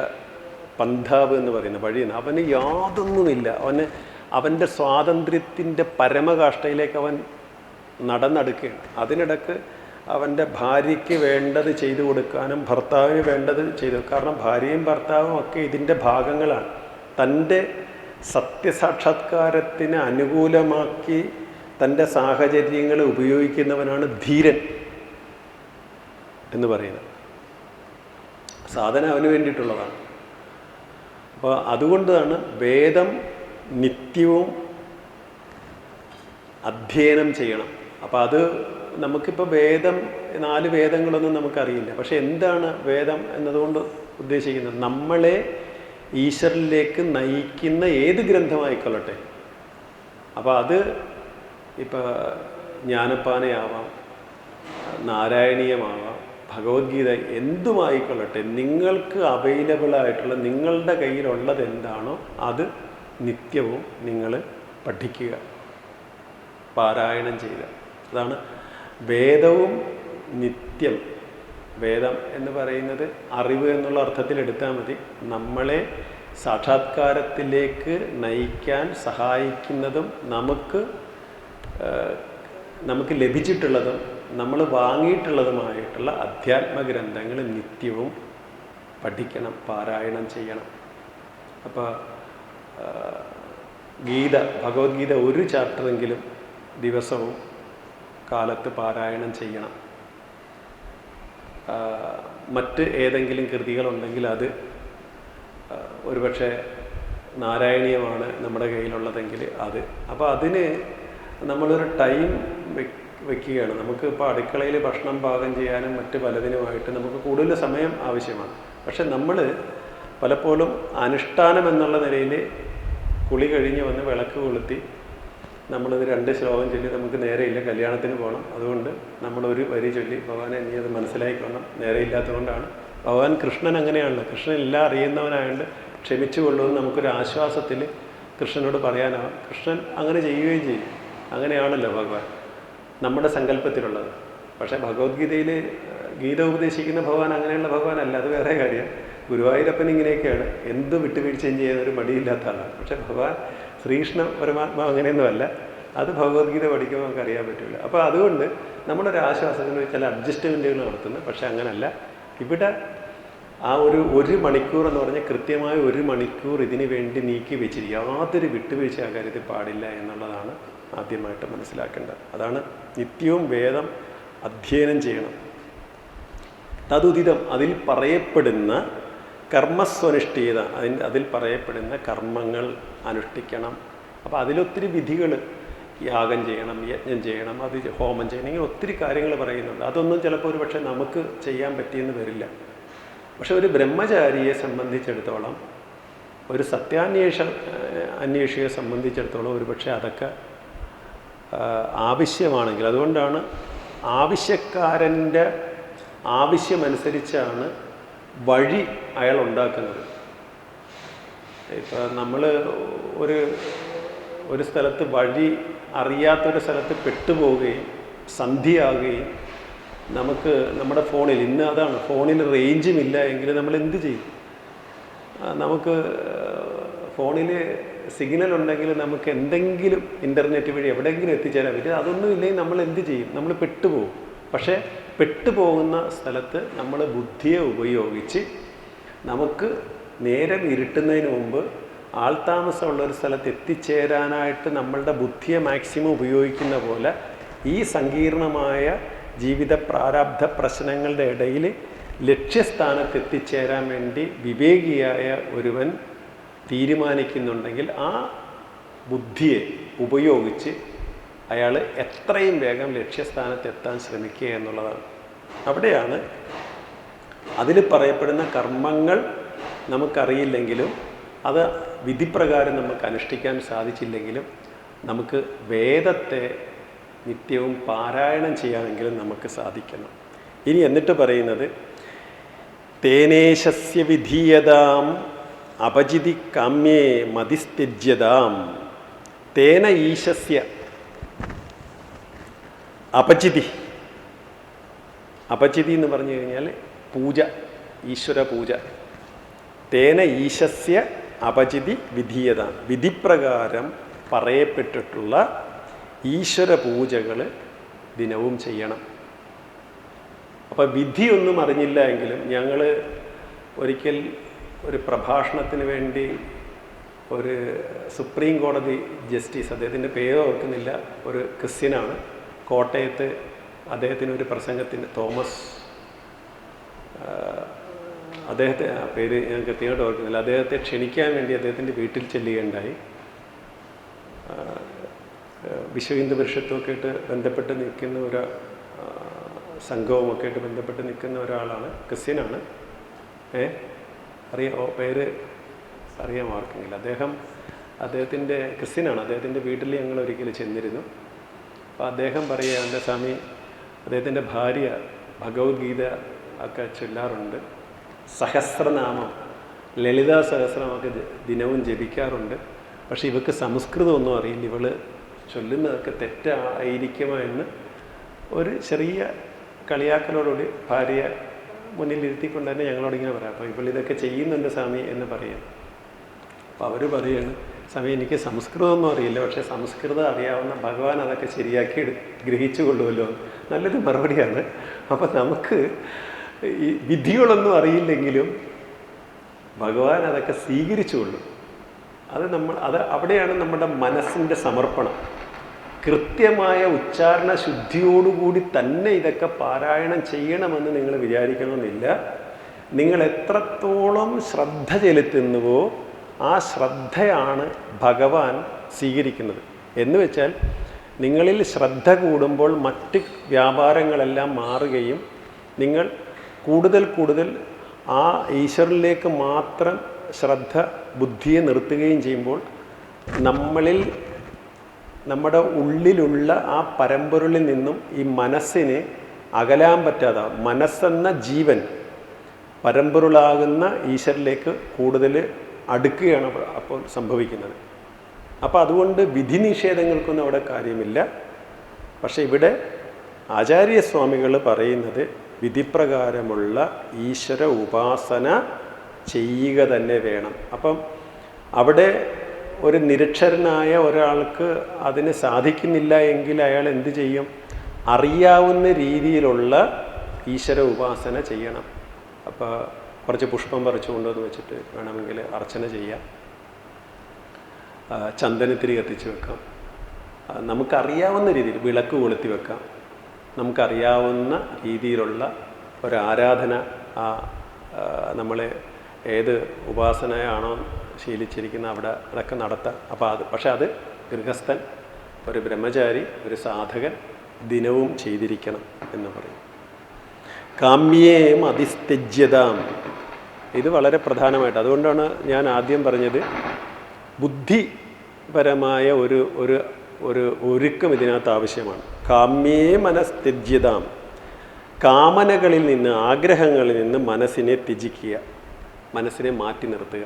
A: പന്ഥാവ് എന്ന് പറയുന്ന വഴിയെന്ന്. അവന് യാതൊന്നുമില്ല. അവൻ്റെ സ്വാതന്ത്ര്യത്തിൻ്റെ പരമകാഷ്ഠയിലേക്ക് അവൻ നടന്നെടുക്കുകയാണ്. അതിനിടക്ക് അവൻ്റെ ഭാര്യയ്ക്ക് വേണ്ടത് ചെയ്തു കൊടുക്കാനും ഭർത്താവിന് വേണ്ടത് ചെയ്തു, കാരണം ഭാര്യയും ഭർത്താവും ഒക്കെ ഇതിൻ്റെ ഭാഗങ്ങളാണ്. തൻ്റെ സത്യസാക്ഷാത്കാരത്തിന് അനുകൂലമാക്കി തൻ്റെ സാഹചര്യങ്ങളെ ഉപയോഗിക്കുന്നവനാണ് ധീരൻ എന്ന് പറയുന്നത്. സാധന അവന് വേണ്ടിയിട്ടുള്ളതാണ്. അപ്പോൾ അതുകൊണ്ടാണ് വേദം നിത്യവും അധ്യയനം ചെയ്യണം. അപ്പോൾ അത് നമുക്കിപ്പോൾ വേദം, 4 വേദങ്ങളൊന്നും നമുക്കറിയില്ല. പക്ഷെ എന്താണ് വേദം എന്നതുകൊണ്ട് ഉദ്ദേശിക്കുന്നത്? നമ്മളെ ഈശ്വരനിലേക്ക് നയിക്കുന്ന ഏത് ഗ്രന്ഥമായിക്കൊള്ളട്ടെ. അപ്പോൾ അത് ഇപ്പോൾ ജ്ഞാനപ്പാനയാവാം, നാരായണീയമാവാം, ഭഗവത്ഗീത, എന്തുമായിക്കൊള്ളട്ടെ, നിങ്ങൾക്ക് അവൈലബിളായിട്ടുള്ള, നിങ്ങളുടെ കയ്യിലുള്ളത് എന്താണോ അത് നിത്യവും നിങ്ങൾ പഠിക്കുക, പാരായണം ചെയ്യുക. അതാണ് വേദവും നിത്യം. വേദം എന്ന് പറയുന്നത് അറിവ് എന്നുള്ള അർത്ഥത്തിൽ എടുത്താൽ മതി. നമ്മളെ സാക്ഷാത്കാരത്തിലേക്ക് നയിക്കാൻ സഹായിക്കുന്നതും നമുക്ക് ലഭിച്ചിട്ടുള്ളതും നമ്മൾ വാങ്ങിയിട്ടുള്ളതുമായിട്ടുള്ള അധ്യാത്മഗ്രന്ഥങ്ങൾ നിത്യവും പഠിക്കണം, പാരായണം ചെയ്യണം. അപ്പോൾ ഗീത, ഭഗവത്ഗീത ഒരു ചാപ്റ്ററെങ്കിലും ദിവസവും കാലത്ത് പാരായണം ചെയ്യണം. മറ്റ് ഏതെങ്കിലും കൃതികളുണ്ടെങ്കിൽ അത്, ഒരുപക്ഷെ നാരായണീയമാണ് നമ്മുടെ കയ്യിലുള്ളതെങ്കിൽ അത്. അപ്പോൾ അതിന് നമ്മളൊരു ടൈം വയ്ക്കുകയാണ്. നമുക്ക് ഇപ്പോൾ അടുക്കളയിൽ ഭക്ഷണം പാകം ചെയ്യാനും മറ്റ് പലതിനുമായിട്ട് നമുക്ക് കൂടുതൽ സമയം ആവശ്യമാണ്. പക്ഷെ നമ്മൾ പലപ്പോഴും അനുഷ്ഠാനം എന്നുള്ള നിലയിൽ കുളി കഴിഞ്ഞ് വന്ന് വിളക്ക് കൊളുത്തി നമ്മളിത് 2 ശ്ലോകം ചൊല്ലി നമുക്ക് നേരെയില്ല, കല്യാണത്തിന് പോകണം, അതുകൊണ്ട് നമ്മളൊരു വരി ചൊല്ലി ഭഗവാനെ നീ അത് മനസ്സിലാക്കിക്കൊള്ളണം, നേരെയില്ലാത്തതുകൊണ്ടാണ്. ഭഗവാൻ കൃഷ്ണൻ അങ്ങനെയാണല്ലോ. കൃഷ്ണൻ എല്ലാം അറിയുന്നവനായതുകൊണ്ട് ക്ഷമിച്ചു കൊള്ളുമെന്ന് നമുക്കൊരു ആശ്വാസത്തിൽ കൃഷ്ണനോട് പറയാനാവും. കൃഷ്ണൻ അങ്ങനെ ചെയ്യുകയും ചെയ്യും. അങ്ങനെയാണല്ലോ ഭഗവാൻ നമ്മുടെ സങ്കല്പത്തിലുള്ളത്. പക്ഷേ ഭഗവത്ഗീതയിൽ ഗീത ഉപദേശിക്കുന്ന ഭഗവാൻ അങ്ങനെയുള്ള ഭഗവാനല്ല, അത് വേറെ കാര്യം. ഗുരുവായൂരപ്പൻ ഇങ്ങനെയൊക്കെയാണ്, എന്ത് വിട്ടുവീഴ്ചയും ചെയ്യുന്നൊരു മടിയില്ലാത്ത ആളാണ്. പക്ഷേ ഭഗവാൻ ശ്രീകൃഷ്ണ പരമാത്മാവ് അങ്ങനെയൊന്നുമല്ല. അത് ഭഗവത്ഗീത പഠിക്കുമ്പോൾ നമുക്ക് അറിയാൻ പറ്റില്ല. അപ്പോൾ അതുകൊണ്ട് നമ്മളൊരു ആശ്വാസത്തിന് ചില അഡ്ജസ്റ്റ്മെൻറ്റുകൾ നടത്തുന്നു. പക്ഷെ അങ്ങനല്ല. ഇവിടെ ആ ഒരു മണിക്കൂർ എന്ന് പറഞ്ഞാൽ കൃത്യമായ 1 മണിക്കൂർ ഇതിനു വേണ്ടി നീക്കി വെച്ചിരിക്കും. യാതൊരു വിട്ടുവീഴ്ച ആ കാര്യത്തിൽ പാടില്ല എന്നുള്ളതാണ് ആദ്യമായിട്ട് മനസ്സിലാക്കേണ്ടത്. അതാണ് നിത്യവും വേദം അധ്യയനം ചെയ്യണം. തതുദിതം, അതിൽ പറയപ്പെടുന്ന കർമ്മസ്വനുഷ്ഠീയത, അതിൽ പറയപ്പെടുന്ന കർമ്മങ്ങൾ അനുഷ്ഠിക്കണം. അപ്പോൾ അതിലൊത്തിരി വിധികൾ, യാഗം ചെയ്യണം, യജ്ഞം ചെയ്യണം, അത് ഹോമം ചെയ്യണം, ഇങ്ങനെ ഒത്തിരി കാര്യങ്ങൾ പറയുന്നുണ്ട്. അതൊന്നും ചിലപ്പോൾ ഒരു പക്ഷേ നമുക്ക് ചെയ്യാൻ പറ്റിയെന്ന് വരില്ല. പക്ഷെ ഒരു ബ്രഹ്മചാരിയെ സംബന്ധിച്ചിടത്തോളം, ഒരു അന്വേഷിയെ സംബന്ധിച്ചിടത്തോളം ഒരു പക്ഷേ അതൊക്കെ ആവശ്യമാണെങ്കിൽ, അതുകൊണ്ടാണ് ആവശ്യക്കാരൻ്റെ ആവശ്യമനുസരിച്ചാണ് വഴി അയാൾ ഉണ്ടാക്കുന്നത്. ഇപ്പം നമ്മൾ ഒരു സ്ഥലത്ത് വഴി അറിയാത്തൊരു സ്ഥലത്ത് പെട്ടുപോവുകയും സന്ധിയാകുകയും നമുക്ക് നമ്മുടെ ഫോണിൽ, ഇന്ന് അതാണ്, ഫോണിൽ റേഞ്ചുമില്ല എങ്കിൽ നമ്മൾ എന്ത് ചെയ്യും? നമുക്ക് ഫോണിൽ സിഗ്നൽ ഉണ്ടെങ്കിൽ നമുക്ക് എന്തെങ്കിലും ഇൻ്റർനെറ്റ് വഴി എവിടെയെങ്കിലും എത്തിച്ചേരാൻ പറ്റും. അതൊന്നും ഇല്ലെങ്കിൽ നമ്മൾ എന്ത് ചെയ്യും? നമ്മൾ പെട്ടുപോകും. പക്ഷേ പെട്ടുപോകുന്ന സ്ഥലത്ത് നമ്മൾ ബുദ്ധിയെ ഉപയോഗിച്ച് നമുക്ക് നേരം ഇരുട്ടുന്നതിന് മുമ്പ് ആൾതാമസമുള്ളൊരു സ്ഥലത്ത് എത്തിച്ചേരാനായിട്ട് നമ്മളുടെ ബുദ്ധിയെ മാക്സിമം ഉപയോഗിക്കുന്ന പോലെ ഈ സങ്കീർണമായ ജീവിത പ്രാരാബ്ധ പ്രശ്നങ്ങളുടെ ഇടയിൽ ലക്ഷ്യസ്ഥാനത്ത് എത്തിച്ചേരാൻ വേണ്ടി വിവേകിയായ ഒരുവൻ തീരുമാനിക്കുന്നുണ്ടെങ്കിൽ ആ ബുദ്ധിയെ ഉപയോഗിച്ച് അയാൾ എത്രയും വേഗം ലക്ഷ്യസ്ഥാനത്ത് എത്താൻ ശ്രമിക്കുക എന്നുള്ളതാണ്. അവിടെയാണ് അതിൽ പറയപ്പെടുന്ന കർമ്മങ്ങൾ നമുക്കറിയില്ലെങ്കിലും അത് വിധിപ്രകാരം നമുക്ക് അനുഷ്ഠിക്കാൻ സാധിച്ചില്ലെങ്കിലും നമുക്ക് വേദത്തെ നിത്യവും പാരായണം ചെയ്യാമെങ്കിലും നമുക്ക് സാധിക്കണം. ഇനി എന്നിട്ട് പറയുന്നത് തേനേശസ്യ വിധീയതാം അപജിതി കാമ്യേ മതിസ്ത്യജ്യതാം. തേന ഈശസ്യ അപജിതി. അപജിതി എന്ന് പറഞ്ഞു കഴിഞ്ഞാൽ പൂജ, ഈശ്വര പൂജ. തേന ഈശസ്യ അപജിതി വിധീയത. വിധിപ്രകാരം പറയപ്പെട്ടിട്ടുള്ള ഈശ്വര പൂജകൾ ദിനവും ചെയ്യണം. അപ്പോൾ വിധിയൊന്നും അറിഞ്ഞില്ല എങ്കിലും ഞങ്ങൾ ഒരിക്കൽ ഒരു പ്രഭാഷണത്തിന് വേണ്ടി ഒരു സുപ്രീം കോടതി ജസ്റ്റിസ്, അദ്ദേഹത്തിൻ്റെ പേര് ഓർക്കുന്നില്ല, ഒരു ക്രിസ്ത്യനാണ്, കോട്ടയത്ത് അദ്ദേഹത്തിന് ഒരു പ്രസംഗത്തിന് തോമസ്, അദ്ദേഹത്തെ പേര് ഞാൻ കൃത്യമായിട്ട് ഓർക്കുന്നില്ല, അദ്ദേഹത്തെ ക്ഷണിക്കാൻ വേണ്ടി അദ്ദേഹത്തിൻ്റെ വീട്ടിൽ ചെല്ലുകയുണ്ടായി. വിശ്വ ഹിന്ദു പരിഷത്തുമൊക്കെ ആയിട്ട് ബന്ധപ്പെട്ട് നിൽക്കുന്ന ഒരു സംഘവുമൊക്കെ ആയിട്ട് ബന്ധപ്പെട്ട് നിൽക്കുന്ന ഒരാളാണ്, ക്രിസ്ത്യനാണ്. പേര് അറിയാൻ ഓർക്കുന്നില്ല. അദ്ദേഹത്തിൻ്റെ ക്രിസ്ത്യനാണ്. അദ്ദേഹത്തിൻ്റെ വീട്ടിൽ ഞങ്ങൾ ഒരിക്കൽ ചെന്നിരുന്നു. അപ്പോൾ അദ്ദേഹം പറയുക, എൻ്റെ സ്വാമി, അദ്ദേഹത്തിൻ്റെ ഭാര്യ ഭഗവത്ഗീത ഒക്കെ ചൊല്ലാറുണ്ട്, സഹസ്രനാമം, ലളിതാ സഹസ്രമൊക്കെ ദിനവും ജപിക്കാറുണ്ട്. പക്ഷേ ഇവൾക്ക് സംസ്കൃതമൊന്നും അറിയില്ല, ഇവള് ചൊല്ലുന്നതൊക്കെ തെറ്റായിരിക്കുമോ എന്ന് ഒരു ചെറിയ കളിയാക്കലോടുകൂടി ഭാര്യ മുന്നിലിരുത്തിക്കൊണ്ട് തന്നെ ഞങ്ങളോട് ഇങ്ങനെ പറയാം. അപ്പോൾ ഇവളിതൊക്കെ ചെയ്യുന്നുണ്ട് സ്വാമി എന്ന് പറയാം. അപ്പോൾ അവർ പറയുകയാണ്, സ്വാമി എനിക്ക് സംസ്കൃതമൊന്നും അറിയില്ല, പക്ഷേ സംസ്കൃതം അറിയാവുന്ന ഭഗവാൻ അതൊക്കെ ശരിയാക്കി ഗ്രഹിച്ചു കൊള്ളുമല്ലോ. നല്ലൊരു മറുപടിയാണ്. അപ്പോൾ നമുക്ക് ഈ വിധികളൊന്നും അറിയില്ലെങ്കിലും ഭഗവാൻ അതൊക്കെ സ്വീകരിച്ചു കൊള്ളും. അത് അവിടെയാണ് നമ്മുടെ മനസ്സിൻ്റെ സമർപ്പണം. കൃത്യമായ ഉച്ചാരണ ശുദ്ധിയോടുകൂടി തന്നെ ഇതൊക്കെ പാരായണം ചെയ്യണമെന്ന് നിങ്ങൾ വിചാരിക്കണമെന്നില്ല. നിങ്ങൾ എത്രത്തോളം ശ്രദ്ധ ചെലുത്തുന്നുവോ ആ ശ്രദ്ധയാണ് ഭഗവാൻ സ്വീകരിക്കുന്നത്. എന്ന് വെച്ചാൽ നിങ്ങളിൽ ശ്രദ്ധ കൂടുമ്പോൾ മറ്റ് വ്യാപാരങ്ങളെല്ലാം മാറുകയും നിങ്ങൾ കൂടുതൽ കൂടുതൽ ആ ഈശ്വരനിലേക്ക് മാത്രം ശ്രദ്ധ ബുദ്ധിയെ നിർത്തുകയും ചെയ്യുമ്പോൾ നമ്മുടെ ഉള്ളിലുള്ള ആ പരമ്പൊരുളിൽ നിന്നും ഈ മനസ്സിനെ അകലാൻ പറ്റാതെ, മനസ്സെന്ന ജീവൻ പരമ്പൊരുളാകുന്ന ഈശ്വരനിലേക്ക് കൂടുതൽ അടുക്കുകയാണ് അപ്പോൾ സംഭവിക്കുന്നത്. അപ്പോൾ അതുകൊണ്ട് വിധി നിഷേധങ്ങൾക്കൊന്നും അവിടെ കാര്യമില്ല. പക്ഷേ ഇവിടെ ആചാര്യസ്വാമികൾ പറയുന്നത് വിധിപ്രകാരമുള്ള ഈശ്വര ഉപാസന ചെയ്യുക തന്നെ വേണം. അപ്പം അവിടെ ഒരു നിരക്ഷരനായ ഒരാൾക്ക് അതിന് സാധിക്കുന്നില്ല എങ്കിൽ അയാൾ എന്ത് ചെയ്യും? അറിയാവുന്ന രീതിയിലുള്ള ഈശ്വര ഉപാസന ചെയ്യണം. അപ്പോൾ കുറച്ച് പുഷ്പം പറിച്ചു കൊണ്ടുവന്ന് വെച്ചിട്ട് വേണമെങ്കിൽ അർച്ചന ചെയ്യാം, ചന്ദനത്തിരി കത്തിച്ച് വെക്കാം, നമുക്കറിയാവുന്ന രീതിയിൽ വിളക്ക് കൊളുത്തി വെക്കാം. നമുക്കറിയാവുന്ന രീതിയിലുള്ള ഒരാരാധന നമ്മളെ ഏത് ഉപാസനയാണോ ശീലിച്ചിരിക്കുന്ന അതൊക്കെ നടത്താം. പക്ഷെ അത് ഗൃഹസ്ഥൻ, ഒരു ബ്രഹ്മചാരി, ഒരു സാധകൻ ദിനവും ചെയ്തിരിക്കണം എന്ന് പറയും. കാമ്യേ മതിസ്ത്യജ്യതാം, ഇത് വളരെ പ്രധാനമായിട്ട്, അതുകൊണ്ടാണ് ഞാൻ ആദ്യം പറഞ്ഞത് ബുദ്ധിപരമായ ഒരു ഒരുക്കം ഇതിനകത്ത് ആവശ്യമാണ്. കാമ്യേ മനസ്ത്യജ്യതാം, കാമനകളിൽ നിന്ന്, ആഗ്രഹങ്ങളിൽ നിന്ന് മനസ്സിനെ ത്യജിക്കുക, മനസ്സിനെ മാറ്റി നിർത്തുക.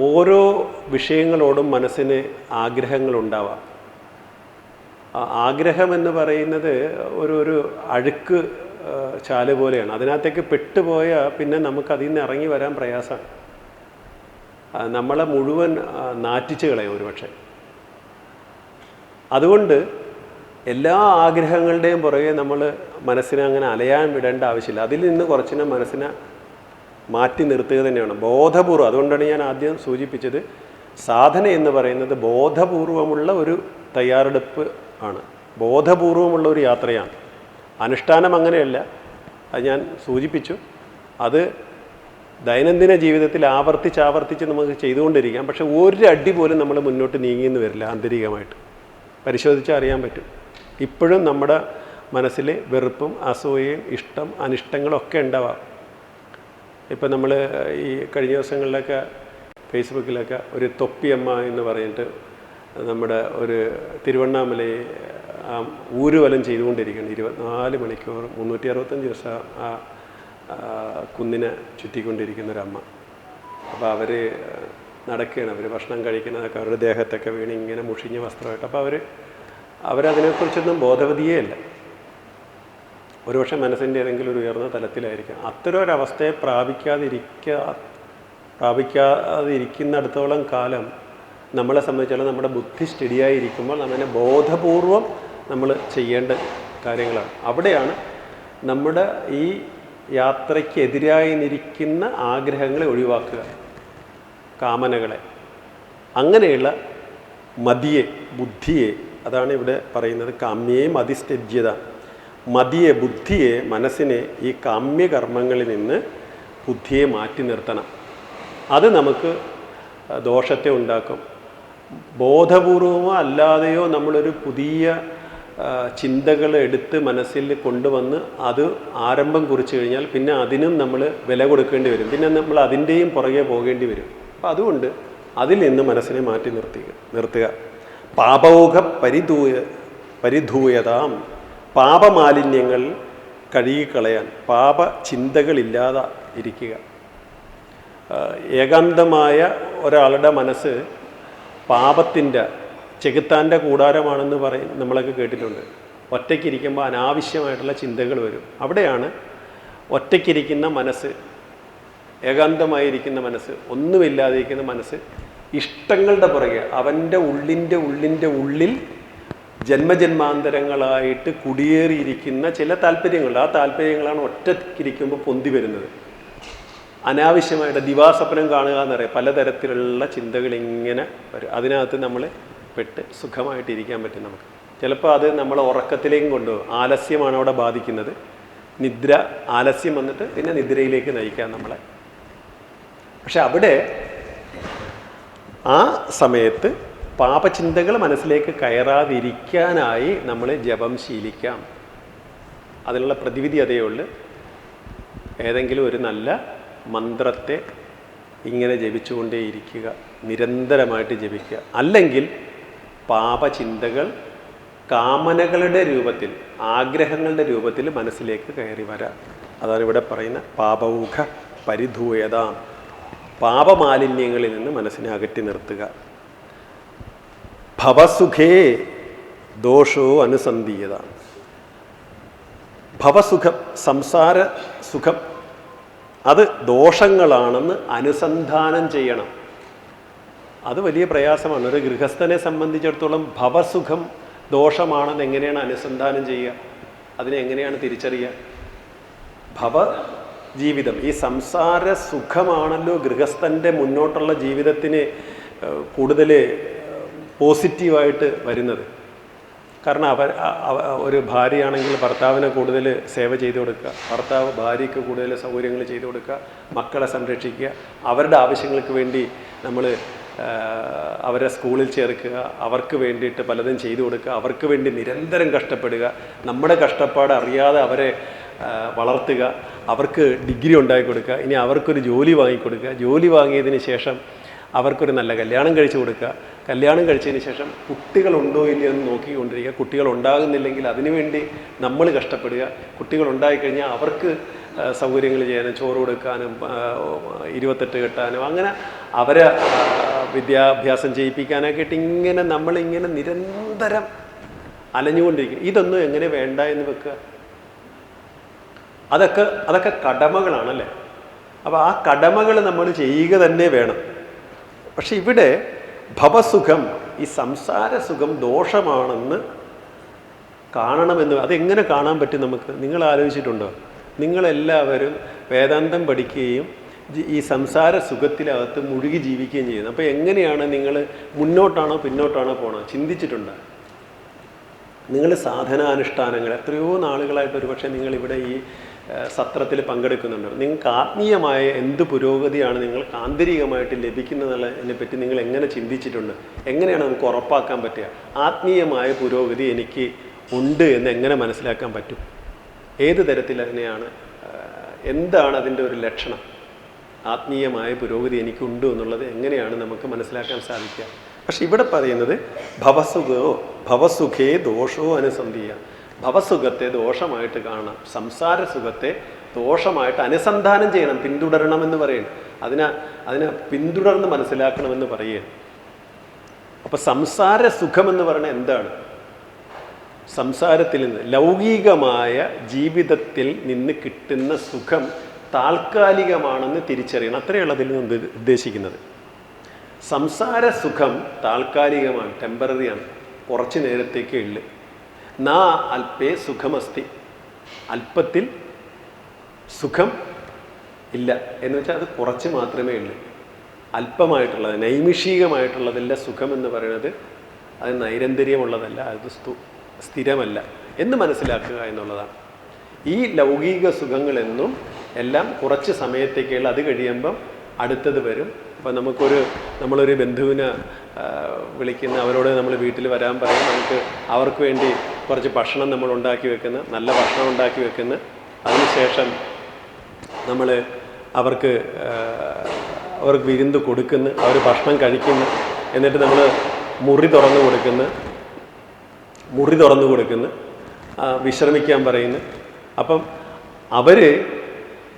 A: ഓരോ വിഷയങ്ങളോടും മനസ്സിന് ആഗ്രഹങ്ങളുണ്ടാവാം. ആഗ്രഹം എന്ന് പറയുന്നത് ഒരു അഴുക്ക് ചാല് പോലെയാണ്. അതിനകത്തേക്ക് പെട്ടുപോയാൽ പിന്നെ നമുക്കതിൽ നിന്ന് ഇറങ്ങി വരാൻ പ്രയാസമാണ്. നമ്മളെ മുഴുവൻ നാറ്റിച്ച് കളയും ഒരുപക്ഷെ. അതുകൊണ്ട് എല്ലാ ആഗ്രഹങ്ങളുടെയും പുറകെ നമ്മൾ മനസ്സിനെ അങ്ങനെ അലയാൻ വിടേണ്ട ആവശ്യമില്ല. അതിൽ നിന്ന് കുറച്ചിനെ മനസ്സിനെ മാറ്റി നിർത്തുക തന്നെയാണ് ബോധപൂർവം. അതുകൊണ്ടാണ് ഞാൻ ആദ്യം സൂചിപ്പിച്ചത്, സാധന എന്ന് പറയുന്നത് ബോധപൂർവമുള്ള ഒരു തയ്യാറെടുപ്പ് ആണ്, ബോധപൂർവമുള്ള ഒരു യാത്രയാണ്. അനുഷ്ഠാനം അങ്ങനെയല്ല, അത് ഞാൻ സൂചിപ്പിച്ചു. അത് ദൈനംദിന ജീവിതത്തിൽ ആവർത്തിച്ച് നമുക്ക് ചെയ്തുകൊണ്ടിരിക്കാം. പക്ഷെ ഒരു അടി പോലും നമ്മൾ മുന്നോട്ട് നീങ്ങിയെന്ന് വരില്ല. ആന്തരികമായിട്ട് പരിശോധിച്ചാൽ അറിയാൻ പറ്റും. ഇപ്പോഴും നമ്മുടെ മനസ്സിൽ വെറുപ്പും അസൂയയും ഇഷ്ടം അനിഷ്ടങ്ങളൊക്കെ ഉണ്ടാവാം. ഇപ്പം നമ്മൾ ഈ കഴിഞ്ഞ ദിവസങ്ങളിലൊക്കെ ഫേസ്ബുക്കിലൊക്കെ ഒരു തൊപ്പിയമ്മ എന്ന് പറഞ്ഞിട്ട് നമ്മുടെ ഒരു തിരുവണ്ണാമലയെ ഊരുവലം ചെയ്തുകൊണ്ടിരിക്കുകയാണ്. 24 മണിക്കൂർ 365 ദിവസം ആ കുന്നിനെ ചുറ്റിക്കൊണ്ടിരിക്കുന്നൊരമ്മ. അപ്പോൾ അവർ നടക്കുകയാണ്, അവർ ഭക്ഷണം കഴിക്കുന്നതൊക്കെ അവരുടെ ദേഹത്തൊക്കെ വീണ് ഇങ്ങനെ മുഷിഞ്ഞ വസ്ത്രമായിട്ട്. അപ്പോൾ അവരതിനെക്കുറിച്ചൊന്നും ബോധവതിയേ അല്ല. ഒരുപക്ഷെ മനസ്സിൻ്റെ ഏതെങ്കിലും ഒരു ഉയർന്ന തലത്തിലായിരിക്കാം. അത്തരം ഒരവസ്ഥയെ പ്രാപിക്കാതിരിക്കുന്നിടത്തോളം കാലം നമ്മളെ സംബന്ധിച്ചാലും നമ്മുടെ ബുദ്ധി സ്റ്റഡിയായിരിക്കുമ്പോൾ നമ്മെ ബോധപൂർവം നമ്മൾ ചെയ്യേണ്ട കാര്യങ്ങളാണ്. അവിടെയാണ് നമ്മുടെ ഈ യാത്രയ്ക്കെതിരായി നിൽക്കുന്ന ആഗ്രഹങ്ങളെ ഒഴിവാക്കുക, കാമനകളെ. അങ്ങനെയുള്ള മതിയെ, ബുദ്ധിയെ, അതാണ് ഇവിടെ പറയുന്നത്, കാമ്യയെ മതിസ്ത്യജ്യത. മതിയെ, ബുദ്ധിയെ, മനസ്സിനെ ഈ കാമ്യകർമ്മങ്ങളിൽ നിന്ന് ബുദ്ധിയെ മാറ്റി നിർത്തണം. അത് നമുക്ക് ദോഷത്തെ ഉണ്ടാക്കും. ബോധപൂർവമോ അല്ലാതെയോ നമ്മളൊരു പുതിയ ചിന്തകൾ എടുത്ത് മനസ്സിൽ കൊണ്ടുവന്ന് അത് ആരംഭം കുറിച്ച് കഴിഞ്ഞാൽ പിന്നെ അതിനും നമ്മൾ വില കൊടുക്കേണ്ടി വരും. പിന്നെ നമ്മൾ അതിൻ്റെയും പുറകെ പോകേണ്ടി വരും. അപ്പം അതുകൊണ്ട് അതിൽ നിന്ന് മനസ്സിനെ മാറ്റി നിർത്തുക. പാപൗഘ പരിധൂയതാം, പാപമാലിന്യങ്ങൾ കഴുകിക്കളയാൻ, പാപ ചിന്തകളില്ലാതെ ഇരിക്കുക. ഏകാന്തമായ ഒരാളുടെ മനസ്സ് പാപത്തിൻ്റെ ചെകുത്താൻ്റെ കൂടാരമാണെന്ന് നമ്മളൊക്കെ കേട്ടിട്ടുണ്ട്. ഒറ്റയ്ക്കിരിക്കുമ്പോൾ അനാവശ്യമായിട്ടുള്ള ചിന്തകൾ വരും. അവിടെയാണ് ഒറ്റയ്ക്കിരിക്കുന്ന മനസ്സ്, ഏകാന്തമായിരിക്കുന്ന മനസ്സ്, ഒന്നുമില്ലാതിരിക്കുന്ന മനസ്സ് ഇഷ്ടങ്ങളുടെ പുറകെ, അവൻ്റെ ഉള്ളിൽ ജന്മജന്മാന്തരങ്ങളായിട്ട് കുടിയേറിയിരിക്കുന്ന ചില താല്പര്യങ്ങളുണ്ട്. ആ താല്പര്യങ്ങളാണ് ഒറ്റയ്ക്കിരിക്കുമ്പോൾ പൊന്തി വരുന്നത്. അനാവശ്യമായിട്ട് ദിവാസ്വപ്നം കാണുക എന്നറിയാം. പലതരത്തിലുള്ള ചിന്തകൾ ഇങ്ങനെ വരും. അതിനകത്ത് നമ്മൾ പെട്ട് സുഖമായിട്ടിരിക്കാൻ പറ്റും നമുക്ക്. ചിലപ്പോൾ അത് നമ്മളെ ഉറക്കത്തിലേക്കും കൊണ്ടുപോകും. ആലസ്യമാണ് അവിടെ ബാധിക്കുന്നത്. നിദ്ര, ആലസ്യം വന്നിട്ട് പിന്നെ നിദ്രയിലേക്ക് നയിക്കാം നമ്മളെ. പക്ഷെ അവിടെ ആ സമയത്ത് പാപചിന്തകൾ മനസ്സിലേക്ക് കയറാതിരിക്കാനായി നമ്മൾ ജപം ശീലിക്കാം. അതിനുള്ള പ്രതിവിധി അതേ ഉള്ളൂ. ഏതെങ്കിലും ഒരു നല്ല മന്ത്രത്തെ ഇങ്ങനെ ജപിച്ചുകൊണ്ടേയിരിക്കുക, നിരന്തരമായിട്ട് ജപിക്കുക. അല്ലെങ്കിൽ പാപചിന്തകൾ കാമനകളുടെ രൂപത്തിൽ, ആഗ്രഹങ്ങളുടെ രൂപത്തിൽ മനസ്സിലേക്ക് കയറി വരാം. അതാണ് ഇവിടെ പറയുന്ന പാപൗഘ പരിധൂയത. പാപമാലിന്യങ്ങളിൽ നിന്ന് മനസ്സിനെ അകറ്റി നിർത്തുക. ഭവസുഖേ ദോഷോ അനുസന്ധീയത. ഭവസുഖം, സംസാര സുഖം, അത് ദോഷങ്ങളാണെന്ന് അനുസന്ധാനം ചെയ്യണം. അത് വലിയ പ്രയാസമാണ്. ഒരു ഗൃഹസ്ഥനെ സംബന്ധിച്ചിടത്തോളം ഭവസുഖം ദോഷമാണെന്ന് എങ്ങനെയാണ് അനുസന്ധാനം ചെയ്യുക? അതിനെ എങ്ങനെയാണ് തിരിച്ചറിയുക? ഭവ ജീവിതം, ഈ സംസാര സുഖമാണല്ലോ ഗൃഹസ്ഥൻ്റെ മുന്നോട്ടുള്ള ജീവിതത്തിന് കൂടുതൽ പോസിറ്റീവായിട്ട് വരുന്നത്. കാരണം ഒരു ഭാര്യയാണെങ്കിൽ ഭർത്താവിനെ കൂടുതൽ സേവ ചെയ്തു കൊടുക്കുക, ഭർത്താവ് ഭാര്യയ്ക്ക് കൂടുതൽ സൗകര്യങ്ങൾ ചെയ്തു കൊടുക്കുക, മക്കളെ സംരക്ഷിക്കുക, അവരുടെ ആവശ്യങ്ങൾക്ക് വേണ്ടി നമ്മൾ അവരെ സ്കൂളിൽ ചേർക്കുക, അവർക്ക് വേണ്ടിയിട്ട് പലതും ചെയ്തു കൊടുക്കുക, അവർക്ക് വേണ്ടി നിരന്തരം കഷ്ടപ്പെടുക, നമ്മുടെ കഷ്ടപ്പാട് അറിയാതെ അവരെ വളർത്തുക, അവർക്ക് ഡിഗ്രി ഉണ്ടാക്കി കൊടുക്കുക, ഇനി അവർക്കൊരു ജോലി വാങ്ങിക്കൊടുക്കുക, ജോലി വാങ്ങിയതിന് ശേഷം അവർക്കൊരു നല്ല കല്യാണം കഴിച്ചു കൊടുക്കുക, കല്യാണം കഴിച്ചതിന് ശേഷം കുട്ടികളുണ്ടോ ഇല്ലയോ എന്ന് നോക്കിക്കൊണ്ടിരിക്കുക, കുട്ടികൾ ഉണ്ടാകുന്നില്ലെങ്കിൽ അതിനുവേണ്ടി നമ്മൾ കഷ്ടപ്പെടുക, കുട്ടികൾ ഉണ്ടായിക്കഴിഞ്ഞാൽ അവർക്ക് സൗകര്യങ്ങൾ ചെയ്യാനും ചോറ് കൊടുക്കാനും 28 കെട്ടാനും അങ്ങനെ അവരെ വിദ്യാഭ്യാസം ചെയ്യിപ്പിക്കാനൊക്കെ ആയിട്ട് ഇങ്ങനെ നമ്മളിങ്ങനെ നിരന്തരം അലഞ്ഞുകൊണ്ടിരിക്കും. ഇതൊന്നും എങ്ങനെ വേണ്ട എന്ന് വെക്കുക? അതൊക്കെ കടമകളാണല്ലേ. അപ്പോൾ ആ കടമകൾ നമ്മൾ ചെയ്യുക തന്നെ വേണം. പക്ഷെ ഇവിടെ ഭവസുഖം, ഈ സംസാര സുഖം ദോഷമാണെന്ന് കാണണമെന്ന്, അതെങ്ങനെ കാണാൻ പറ്റും നമുക്ക്? നിങ്ങൾ ആലോചിച്ചിട്ടുണ്ടോ? നിങ്ങളെല്ലാവരും വേദാന്തം പഠിക്കുകയും ഈ സംസാര സുഖത്തിനകത്ത് മുഴുകി ജീവിക്കുകയും ചെയ്യുന്നത്. അപ്പോൾ എങ്ങനെയാണ് നിങ്ങൾ മുന്നോട്ടാണോ പിന്നോട്ടാണോ പോകണോ ചിന്തിച്ചിട്ടുണ്ടോ? നിങ്ങൾ സാധനാനുഷ്ഠാനങ്ങൾ എത്രയോ നാളുകളായിട്ട് ഒരുപക്ഷെ നിങ്ങളിവിടെ ഈ സത്രത്തിൽ പങ്കെടുക്കുന്നുണ്ട്. നിങ്ങൾക്ക് ആത്മീയമായ എന്ത് പുരോഗതിയാണ് നിങ്ങൾക്ക് ആന്തരികമായിട്ട് ലഭിക്കുന്നതിനെ പറ്റി നിങ്ങൾ എങ്ങനെ ചിന്തിച്ചിട്ടുണ്ട്? എങ്ങനെയാണ് നമുക്ക് ഉറപ്പാക്കാൻ പറ്റുക ആത്മീയമായ പുരോഗതി എനിക്ക് ഉണ്ട് എന്ന് എങ്ങനെ മനസ്സിലാക്കാൻ പറ്റും? ഏത് തരത്തിൽ അതിനെയാണ്, എന്താണ് അതിൻ്റെ ഒരു ലക്ഷണം? ആത്മീയമായ പുരോഗതി എനിക്കുണ്ട് എന്നുള്ളത് എങ്ങനെയാണ് നമുക്ക് മനസ്സിലാക്കാൻ സാധിക്കുക? പക്ഷെ ഇവിടെ പറയുന്നത് ഭവസുഖേ ദോഷോ അനുസന്ധിയ. ഭവസുഖത്തെ ദോഷമായിട്ട് കാണണം, സംസാര സുഖത്തെ ദോഷമായിട്ട് അനുസന്ധാനം ചെയ്യണം, പിന്തുടരണമെന്ന് പറയുന്നു. അതിനെ പിന്തുടർന്ന് മനസ്സിലാക്കണമെന്ന് പറയുക. അപ്പൊ സംസാര സുഖമെന്ന് പറയുന്നത് എന്താണ്? സംസാരത്തിൽ നിന്ന്, ലൗകികമായ ജീവിതത്തിൽ നിന്ന് കിട്ടുന്ന സുഖം താൽക്കാലികമാണെന്ന് തിരിച്ചറിയണം. അത്രയുള്ള അതിൽ നിന്ന് ഉദ്ദേശിക്കുന്നത്. സംസാര സുഖം താൽക്കാലികമാണ്, ടെമ്പററിയാണ്, കുറച്ച് നേരത്തേക്കേ ഉള്ളു. നാ അല്പേ സുഖമസ്തി, അല്പത്തിൽ സുഖം ഇല്ല എന്ന് വെച്ചാൽ അത് കുറച്ച് മാത്രമേ ഉള്ളൂ. അല്പമായിട്ടുള്ളത്, നൈമിഷികമായിട്ടുള്ളതല്ല സുഖം എന്ന് പറയുന്നത്. അത് നൈരന്തര്യമുള്ളതല്ല, അത് സ്ഥിരമല്ല എന്ന് മനസ്സിലാക്കുക എന്നുള്ളതാണ്. ഈ ലൗകിക സുഖങ്ങളെന്നും എല്ലാം കുറച്ച് സമയത്തേക്കുള്ള, അത് കഴിയുമ്പം അടുത്തത് വരും. അപ്പം നമ്മളൊരു ബന്ധുവിനെ വിളിക്കുന്ന, അവരോട് നമ്മൾ വീട്ടിൽ വരാൻ പറയും, നമുക്ക് അവർക്ക് വേണ്ടി കുറച്ച് ഭക്ഷണം നമ്മൾ ഉണ്ടാക്കി വെക്കുന്ന, നല്ല ഭക്ഷണം ഉണ്ടാക്കി വെക്കുന്ന, അതിനുശേഷം നമ്മൾ അവർക്ക് വിരുന്ന് കൊടുക്കുന്നു, അവർ ഭക്ഷണം കഴിക്കുന്നു, എന്നിട്ട് നമ്മൾ മുറി തുറന്നു കൊടുക്കുന്നു, വിശ്രമിക്കാൻ പറയുന്നു. അപ്പം അവർ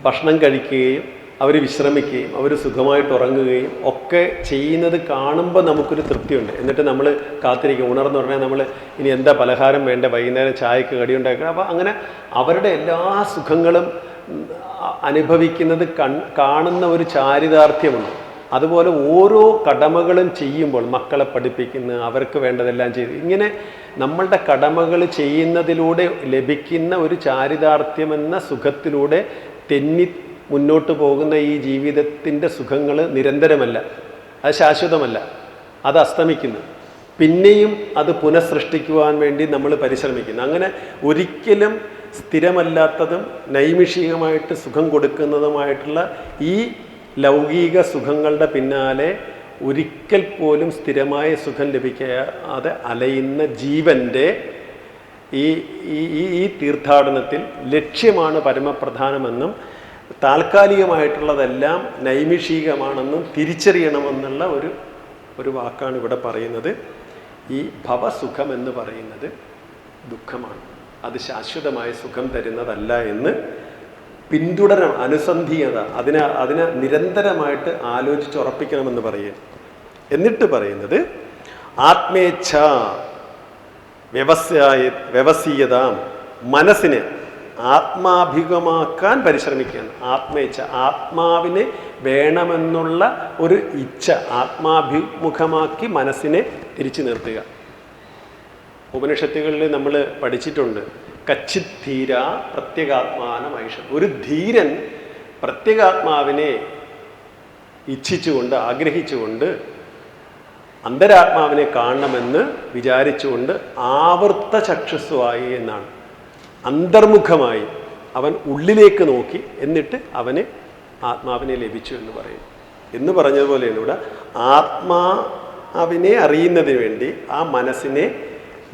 A: ഭക്ഷണം കഴിക്കുകയും അവർ വിശ്രമിക്കുകയും അവർ സുഖമായിട്ട് ഉറങ്ങുകയും ഒക്കെ ചെയ്യുന്നത് കാണുമ്പോൾ നമുക്കൊരു തൃപ്തിയുണ്ട്. എന്നിട്ട് നമ്മൾ കാത്തിരിക്കും, ഉണർന്ന് പറഞ്ഞാൽ നമ്മൾ ഇനി എന്താ പലഹാരം വേണ്ട, വൈകുന്നേരം ചായക്ക് കടി ഉണ്ടാക്കണം. അപ്പോൾ അങ്ങനെ അവരുടെ എല്ലാ സുഖങ്ങളും അനുഭവിക്കുന്നത് കാണുന്ന ഒരു ചാരിതാർത്ഥ്യമുണ്ട്. അതുപോലെ ഓരോ കടമകളും ചെയ്യുമ്പോൾ, മക്കളെ പഠിപ്പിക്കുന്ന, അവർക്ക് വേണ്ടതെല്ലാം ചെയ്ത്, ഇങ്ങനെ നമ്മളുടെ കടമകൾ ചെയ്യുന്നതിലൂടെ ലഭിക്കുന്ന ഒരു ചാരിതാർത്ഥ്യമെന്ന സുഖത്തിലൂടെ തെന്നി മുന്നോട്ട് പോകുന്ന ഈ ജീവിതത്തിൻ്റെ സുഖങ്ങൾ നിരന്തരമല്ല, അത് ശാശ്വതമല്ല, അത് അസ്തമിക്കുന്നു. പിന്നെയും അത് പുനഃസൃഷ്ടിക്കുവാൻ വേണ്ടി നമ്മൾ പരിശ്രമിക്കുന്നു. അങ്ങനെ ഒരിക്കലും സ്ഥിരമല്ലാത്തതും നൈമിഷികമായിട്ട് സുഖം കൊടുക്കുന്നതുമായിട്ടുള്ള ഈ ലൗകിക സുഖങ്ങളുടെ പിന്നാലെ ഒരിക്കൽ പോലും സ്ഥിരമായ സുഖം ലഭിക്കാതെ അലയുന്ന ജീവൻ്റെ ഈ തീർത്ഥാടനത്തിൽ ലക്ഷ്യമാണ് പരമപ്രധാനമെന്നും താൽക്കാലികമായിട്ടുള്ളതെല്ലാം നൈമിഷികമാണെന്നും തിരിച്ചറിയണമെന്നുള്ള ഒരു വാക്കാണ് ഇവിടെ പറയുന്നത്. ഈ ഭവസുഖം എന്ന് പറയുന്നത് ദുഃഖമാണ്, അത് ശാശ്വതമായ സുഖം തരുന്നതല്ല എന്ന് പിന്തുടരണം, അനുസന്ധീയത, അതിനെ നിരന്തരമായിട്ട് ആലോചിച്ചുറപ്പിക്കണമെന്ന് പറയുക. എന്നിട്ട് പറയുന്നത് ആത്മേച്ഛ വ്യവസീയതാം, മനസ്സിനെ ആത്മാഭിമുഖമാക്കാൻ പരിശ്രമിക്കുകയാണ്. ആത്മേച്ഛ, ആത്മാവിനെ വേണമെന്നുള്ള ഒരു ഇച്ഛ ആത്മാഭിമുഖമാക്കി മനസ്സിനെ തിരിച്ചു നിർത്തുക. ഉപനിഷത്തുകളിൽ നമ്മൾ പഠിച്ചിട്ടുണ്ട്, കച്ചിത് ധീര പ്രത്യേകാത്മാനമൈഷം. ഒരു ധീരൻ പ്രത്യേകാത്മാവിനെ ഇച്ഛിച്ചുകൊണ്ട്, ആഗ്രഹിച്ചുകൊണ്ട്, അന്തരാത്മാവിനെ കാണണമെന്ന് വിചാരിച്ചുകൊണ്ട് ആവർത്ത ചക്ഷുസ്വായി എന്നാണ്, അന്തർമുഖമായി അവൻ ഉള്ളിലേക്ക് നോക്കി, എന്നിട്ട് അവന് ആത്മാവിനെ ലഭിച്ചു എന്ന് പറയും. എന്ന് പറഞ്ഞതുപോലെയാണ് ഇവിടെ ആത്മാവിനെ അറിയുന്നതിന് വേണ്ടി ആ മനസ്സിനെ,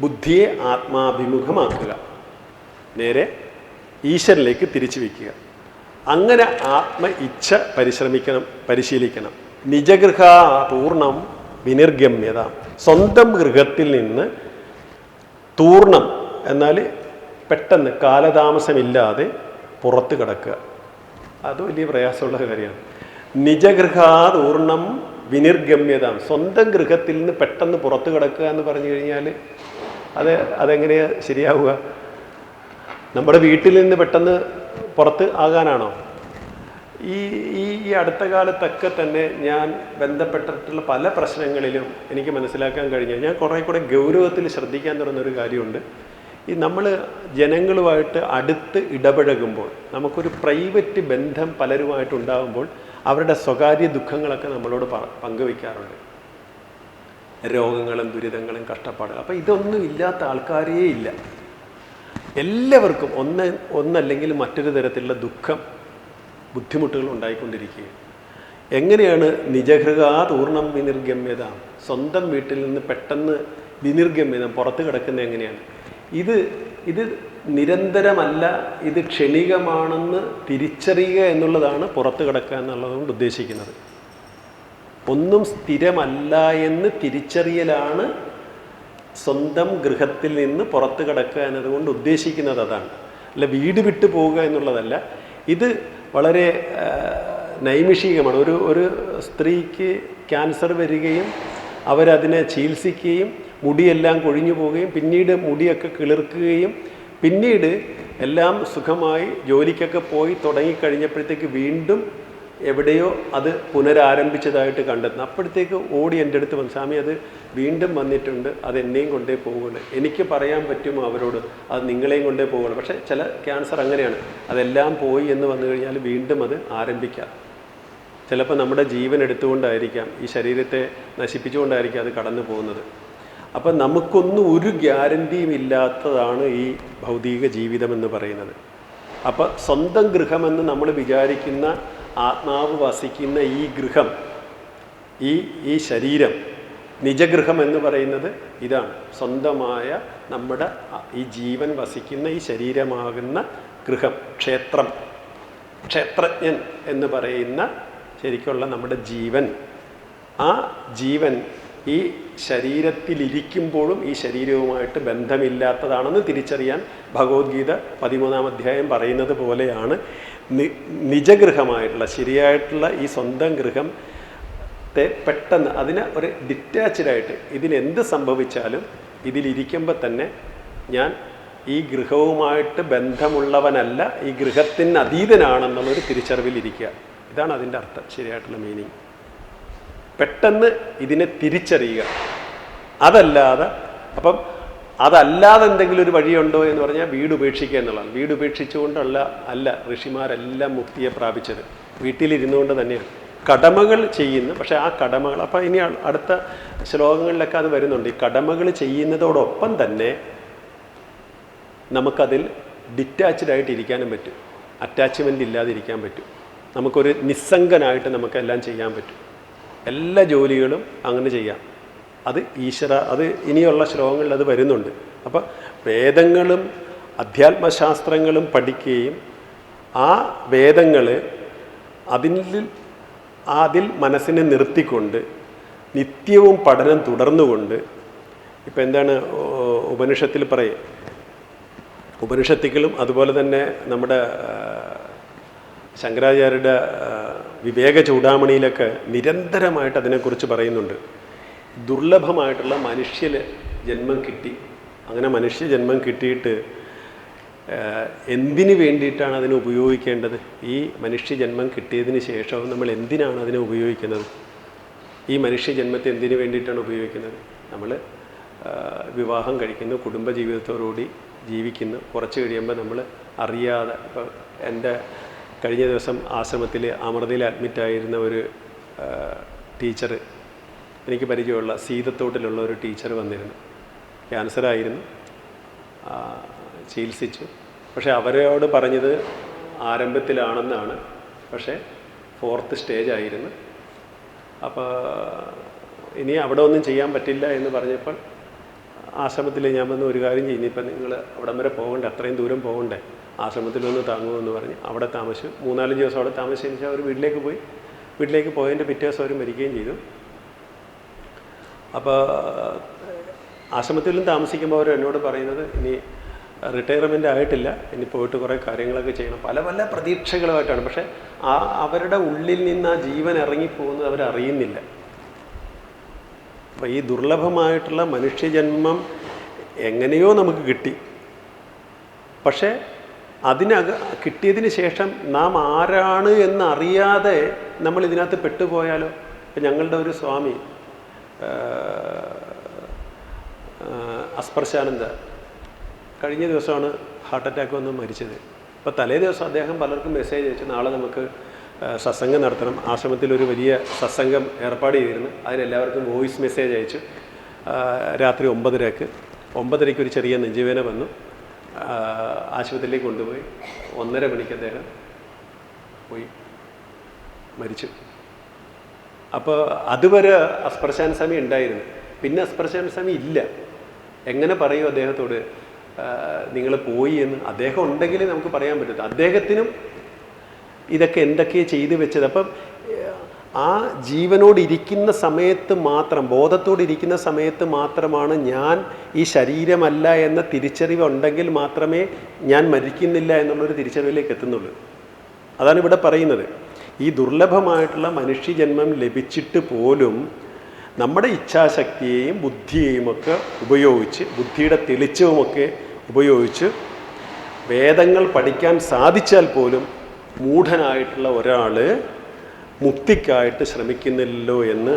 A: ബുദ്ധിയെ ആത്മാഭിമുഖമാക്കുക, നേരെ ഈശ്വരനിലേക്ക് തിരിച്ചു വയ്ക്കുക. അങ്ങനെ ആത്മ ഇച്ഛ പരിശീലിക്കണം. നിജഗൃഹ പൂർണ്ണം വിനിർഗമ്യത, സ്വന്തം ഗൃഹത്തിൽ നിന്ന് തൂർണം എന്നാൽ പെട്ടെന്ന് കാലതാമസമില്ലാതെ പുറത്ത് കിടക്കുക. അത് വലിയ പ്രയാസമുള്ള കാര്യമാണ്. നിജഗൃഹാതൂർണം വിനിർഗമ്യത, സ്വന്തം ഗൃഹത്തിൽ നിന്ന് പെട്ടെന്ന് പുറത്ത് കിടക്കുക എന്ന് പറഞ്ഞു കഴിഞ്ഞാൽ അതെങ്ങനെയാണ് ശരിയാവുക? നമ്മുടെ വീട്ടിൽ നിന്ന് പെട്ടെന്ന് പുറത്ത് ആകാനാണോ? ഈ അടുത്ത കാലത്തൊക്കെ തന്നെ ഞാൻ ബന്ധപ്പെട്ടിട്ടുള്ള പല പ്രശ്നങ്ങളിലും എനിക്ക് മനസ്സിലാക്കാൻ കഴിഞ്ഞു, ഞാൻ കുറേ കൂടെ ഗൗരവത്തിൽ ശ്രദ്ധിക്കാൻ തുടങ്ങുന്നൊരു കാര്യമുണ്ട്. ഈ നമ്മൾ ജനങ്ങളുമായിട്ട് അടുത്ത് ഇടപഴകുമ്പോൾ, നമുക്കൊരു പ്രൈവറ്റ് ബന്ധം പലരുമായിട്ടുണ്ടാകുമ്പോൾ അവരുടെ സ്വകാര്യ ദുഃഖങ്ങളൊക്കെ നമ്മളോട് പങ്കുവയ്ക്കാറുണ്ട്. രോഗങ്ങളും ദുരിതങ്ങളും കഷ്ടപ്പാടുകളും. അപ്പോൾ ഇതൊന്നും ഇല്ലാത്ത ആൾക്കാരേ ഇല്ല. എല്ലാവർക്കും ഒന്നല്ലെങ്കിൽ മറ്റൊരു തരത്തിലുള്ള ദുഃഖം, ബുദ്ധിമുട്ടുകൾ ഉണ്ടായിക്കൊണ്ടിരിക്കുകയാണ്. എങ്ങനെയാണ് നിജഹൃഗാതൂർണം വിനിർഗമ്യത, സ്വന്തം വീട്ടിൽ നിന്ന് പെട്ടെന്ന് വിനിർഗമ്യതം പുറത്ത് കിടക്കുന്നത് എങ്ങനെയാണ്? ഇത് നിരന്തരമല്ല, ഇത് ക്ഷണികമാണെന്ന് തിരിച്ചറിയുക എന്നുള്ളതാണ് പുറത്ത് കിടക്കുക എന്നുള്ളതുകൊണ്ട് ഉദ്ദേശിക്കുന്നത്. ഒന്നും സ്ഥിരമല്ല എന്ന് തിരിച്ചറിയലാണ് സ്വന്തം ഗൃഹത്തിൽ നിന്ന് പുറത്ത് കിടക്കുക എന്നതുകൊണ്ട് ഉദ്ദേശിക്കുന്നത്. അതാണ്, അല്ല വീട് വിട്ടു പോവുക എന്നുള്ളതല്ല. ഇത് വളരെ നൈമിഷികമാണ്. ഒരു സ്ത്രീക്ക് ക്യാൻസർ വരികയും അവരതിനെ ചികിത്സിക്കുകയും മുടിയെല്ലാം കൊഴിഞ്ഞു പോവുകയും പിന്നീട് മുടിയൊക്കെ കിളിർക്കുകയും പിന്നീട് എല്ലാം സുഖമായി ജോലിക്കൊക്കെ പോയി തുടങ്ങിക്കഴിഞ്ഞപ്പോഴത്തേക്ക് വീണ്ടും എവിടെയോ അത് പുനരാരംഭിച്ചതായിട്ട് കണ്ടെത്തുന്നു. അപ്പോഴത്തേക്ക് ഓടി എൻ്റെ അടുത്ത് വന്നു, സ്വാമി അത് വീണ്ടും വന്നിട്ടുണ്ട്, അത് എന്നെയും കൊണ്ടേ പോകുള്ളൂ. എനിക്ക് പറയാൻ പറ്റുമോ അവരോട് അത് നിങ്ങളെയും കൊണ്ടേ പോകുള്ളൂ? പക്ഷേ ചില ക്യാൻസർ അങ്ങനെയാണ്, അതെല്ലാം പോയി എന്ന് വന്നു കഴിഞ്ഞാൽ വീണ്ടും അത് ആരംഭിക്കാം. ചിലപ്പോൾ നമ്മുടെ ജീവൻ എടുത്തുകൊണ്ടായിരിക്കാം, ഈ ശരീരത്തെ നശിപ്പിച്ചുകൊണ്ടായിരിക്കാം അത് കടന്നു പോകുന്നത്. അപ്പം നമുക്കൊന്നും ഒരു ഗ്യാരൻറ്റിയും ഇല്ലാത്തതാണ് ഈ ഭൗതിക ജീവിതം എന്ന് പറയുന്നത്. അപ്പം സ്വന്തം ഗൃഹമെന്ന് നമ്മൾ വിചാരിക്കുന്ന ആത്മാവ് വസിക്കുന്ന ഈ ഗൃഹം, ഈ ശരീരം, നിജഗൃഹം എന്ന് പറയുന്നത് ഇതാണ്. സ്വന്തമായ നമ്മുടെ ഈ ജീവൻ വസിക്കുന്ന ഈ ശരീരമാകുന്ന ഗൃഹം, ക്ഷേത്രം, ക്ഷേത്രജ്ഞൻ എന്ന് പറയുന്ന ശരിക്കുള്ള നമ്മുടെ ജീവൻ. ആ ജീവൻ ഈ ശരീരത്തിലിരിക്കുമ്പോഴും ഈ ശരീരവുമായിട്ട് ബന്ധമില്ലാത്തതാണെന്ന് തിരിച്ചറിയാൻ ഭഗവത്ഗീത 13-ാം അധ്യായം പറയുന്നത് പോലെയാണ് നിജഗൃഹമായിട്ടുള്ള ശരിയായിട്ടുള്ള ഈ സ്വന്തം ഗൃഹത്തെ പെട്ടെന്ന് അതിനെ ഒരു ഡിറ്റാച്ച്ഡായിട്ട് ഇതിനെന്ത് സംഭവിച്ചാലും ഇതിലിരിക്കുമ്പോൾ തന്നെ ഞാൻ ഈ ഗൃഹവുമായിട്ട് ബന്ധമുള്ളവനല്ല, ഈ ഗൃഹത്തിന് അതീതനാണെന്നുള്ളൊരു തിരിച്ചറിവിലിരിക്കുക. ഇതാണ് അതിൻ്റെ അർത്ഥം, ശരിയായിട്ടുള്ള മീനിങ്. പെട്ടെന്ന് ഇതിനെ തിരിച്ചറിയുക. അതല്ലാതെ എന്തെങ്കിലും ഒരു വഴിയുണ്ടോ എന്ന് പറഞ്ഞാൽ വീട് ഉപേക്ഷിക്കുക എന്നുള്ളതാണ്. വീട് ഉപേക്ഷിച്ചുകൊണ്ടല്ല ഋഷിമാരെല്ലാം മുക്തിയെ പ്രാപിച്ചത്, വീട്ടിലിരുന്നുകൊണ്ട് തന്നെയാണ്. കടമകൾ ചെയ്യുന്നു, പക്ഷേ ആ കടമകൾ, അപ്പം ഇനി അടുത്ത ശ്ലോകങ്ങളിലൊക്കെ അത് വരുന്നുണ്ട്. ഈ കടമകൾ ചെയ്യുന്നതോടൊപ്പം തന്നെ നമുക്കതിൽ ഡിറ്റാച്ച്ഡായിട്ട് ഇരിക്കാനും പറ്റും, അറ്റാച്ച്മെൻ്റ് ഇല്ലാതിരിക്കാൻ പറ്റും. നമുക്കൊരു നിസ്സംഗനായിട്ട് നമുക്കെല്ലാം ചെയ്യാൻ പറ്റും. എല്ലാ ജോലികളും അങ്ങനെ ചെയ്യാം. അത് അത് ഇനിയുള്ള ശ്ലോകങ്ങളിൽ അത് വരുന്നുണ്ട്. അപ്പം വേദങ്ങളും അധ്യാത്മശാസ്ത്രങ്ങളും പഠിക്കുകയും ആ വേദങ്ങൾ അതിൽ മനസ്സിനെ നിർത്തിക്കൊണ്ട് നിത്യവും പഠനം തുടർന്നുകൊണ്ട്, ഇപ്പം എന്താണ് ഉപനിഷത്തിൽ പറയും, ഉപനിഷത്തുകളും അതുപോലെ തന്നെ നമ്മുടെ ശങ്കരാചാര്യരുടെ വിവേക ചൂടാമണിയിലൊക്കെ നിരന്തരമായിട്ട് അതിനെക്കുറിച്ച് പറയുന്നുണ്ട്. ദുർലഭമായിട്ടുള്ള മനുഷ്യ ജന്മം കിട്ടി. അങ്ങനെ മനുഷ്യ ജന്മം കിട്ടിയിട്ട് എന്തിനു വേണ്ടിയിട്ടാണ് അതിനെ ഉപയോഗിക്കേണ്ടത്? ഈ മനുഷ്യ ജന്മം കിട്ടിയതിന് ശേഷവും നമ്മൾ എന്തിനാണ് അതിനെ ഉപയോഗിക്കുന്നത്? ഈ മനുഷ്യ ജന്മത്തെ എന്തിനു വേണ്ടിയിട്ടാണ് ഉപയോഗിക്കുന്നത്? നമ്മൾ വിവാഹം കഴിക്കുന്നു, കുടുംബജീവിതത്തോടുകൂടി ജീവിക്കുന്നു. കുറച്ച് കഴിയുമ്പോൾ നമ്മൾ അറിയാതെ, ഇപ്പോൾ എൻ്റെ കഴിഞ്ഞ ദിവസം ആശ്രമത്തിൽ അമൃതയിൽ അഡ്മിറ്റായിരുന്ന ഒരു ടീച്ചർ, എനിക്ക് പരിചയമുള്ള സീതത്തോട്ടിലുള്ള ഒരു ടീച്ചർ വന്നിരുന്നു. ക്യാൻസറായിരുന്നു, ചികിത്സിച്ചു. പക്ഷേ അവരോട് പറഞ്ഞത് ആരംഭത്തിലാണെന്നാണ്, പക്ഷേ 4th സ്റ്റേജ് ആയിരുന്നു. അപ്പോൾ ഇനി അവിടെ ഒന്നും ചെയ്യാൻ പറ്റില്ല എന്ന് പറഞ്ഞപ്പോൾ ആശ്രമത്തിൽ ഞാൻ വന്ന് ഒരു കാര്യം ചെയ്യുന്നു, ഇപ്പം നിങ്ങൾ അവിടം വരെ പോകണ്ടേ, അത്രയും ദൂരം പോകണ്ടേ, ആശ്രമത്തിൽ വന്ന് താങ്ങുമെന്ന് പറഞ്ഞ് അവിടെ താമസിച്ചു. 3-4 ദിവസം അവിടെ താമസിച്ചതിന് ശേഷം അവർ വീട്ടിലേക്ക് പോയി. വീട്ടിലേക്ക് പോയതിൻ്റെ പിറ്റേ ദിവസം അവർ മരിക്കുകയും ചെയ്തു. അപ്പോൾ ആശ്രമത്തിലും താമസിക്കുമ്പോൾ അവർ എന്നോട് പറയുന്നത്, ഇനി റിട്ടയർമെൻ്റ് ആയിട്ടില്ല, ഇനി പോയിട്ട് കുറേ കാര്യങ്ങളൊക്കെ ചെയ്യണം, പല പല പ്രതീക്ഷകളുമായിട്ടാണ്. പക്ഷേ അവരുടെ ഉള്ളിൽ നിന്ന് ആ ജീവൻ ഇറങ്ങിപ്പോകുന്നത് അവരറിയുന്നില്ല. അപ്പോൾ ഈ ദുർലഭമായിട്ടുള്ള മനുഷ്യജന്മം എങ്ങനെയോ നമുക്ക് കിട്ടി. പക്ഷേ കിട്ടിയതിന് ശേഷം നാം ആരാണ് എന്നറിയാതെ നമ്മൾ ഇതിനകത്ത് പെട്ടുപോയാലോ? ഇപ്പം ഞങ്ങളുടെ ഒരു സ്വാമി അസ്പർശാനന്ദ കഴിഞ്ഞ ദിവസമാണ് ഹാർട്ട് അറ്റാക്ക് വന്ന് മരിച്ചത്. അപ്പോൾ തലേ ദിവസം അദ്ദേഹം പലർക്കും മെസ്സേജ് അയച്ചു, നാളെ നമുക്ക് സത്സംഗം നടത്തണം. ആശ്രമത്തിലൊരു വലിയ സത്സംഗം ഏർപ്പാട് ചെയ്തിരുന്നു. അതിനെല്ലാവർക്കും വോയിസ് മെസ്സേജ് അയച്ചു. രാത്രി 9:30 9:30 ഒരു ചെറിയ നെഞ്ചുവേദന വന്നു. ആശുപത്രിയിലേക്ക് കൊണ്ടുപോയി. 1:30 മണിക്ക് അദ്ദേഹം പോയി മരിച്ചു. അപ്പോൾ അതുവരെ അസ്പർശാന സ്വാമി ഉണ്ടായിരുന്നു. പിന്നെ അസ്പർശാന സ്വാമി ഇല്ല. എങ്ങനെ പറയും അദ്ദേഹത്തോട് നിങ്ങൾ പോയി എന്ന്? അദ്ദേഹം ഉണ്ടെങ്കിൽ നമുക്ക് പറയാൻ പറ്റും. അദ്ദേഹത്തിനും ഇതൊക്കെ എന്തൊക്കെയാണ് ചെയ്തു വെച്ചത്. അപ്പം ആ ജീവനോടിരിക്കുന്ന സമയത്ത് മാത്രം, ബോധത്തോടിരിക്കുന്ന സമയത്ത് മാത്രമാണ് ഞാൻ ഈ ശരീരമല്ല എന്ന തിരിച്ചറിവ് ഉണ്ടെങ്കിൽ മാത്രമേ ഞാൻ മരിക്കുന്നില്ല എന്നുള്ളൊരു തിരിച്ചറിവിലേക്ക് എത്തുന്നുള്ളൂ. അതാണ് ഇവിടെ പറയുന്നത്. ഈ ദുർലഭമായിട്ടുള്ള മനുഷ്യജന്മം ലഭിച്ചിട്ട് പോലും നമ്മുടെ ഇച്ഛാശക്തിയെയും ബുദ്ധിയെയുമൊക്കെ ഉപയോഗിച്ച്, ബുദ്ധിയുടെ തെളിച്ചവുമൊക്കെ ഉപയോഗിച്ച് വേദങ്ങൾ പഠിക്കാൻ സാധിച്ചാൽ പോലും മൂഢനായിട്ടുള്ള ഒരാൾ മുക്തിക്കായിട്ട് ശ്രമിക്കുന്നില്ലല്ലോ എന്ന്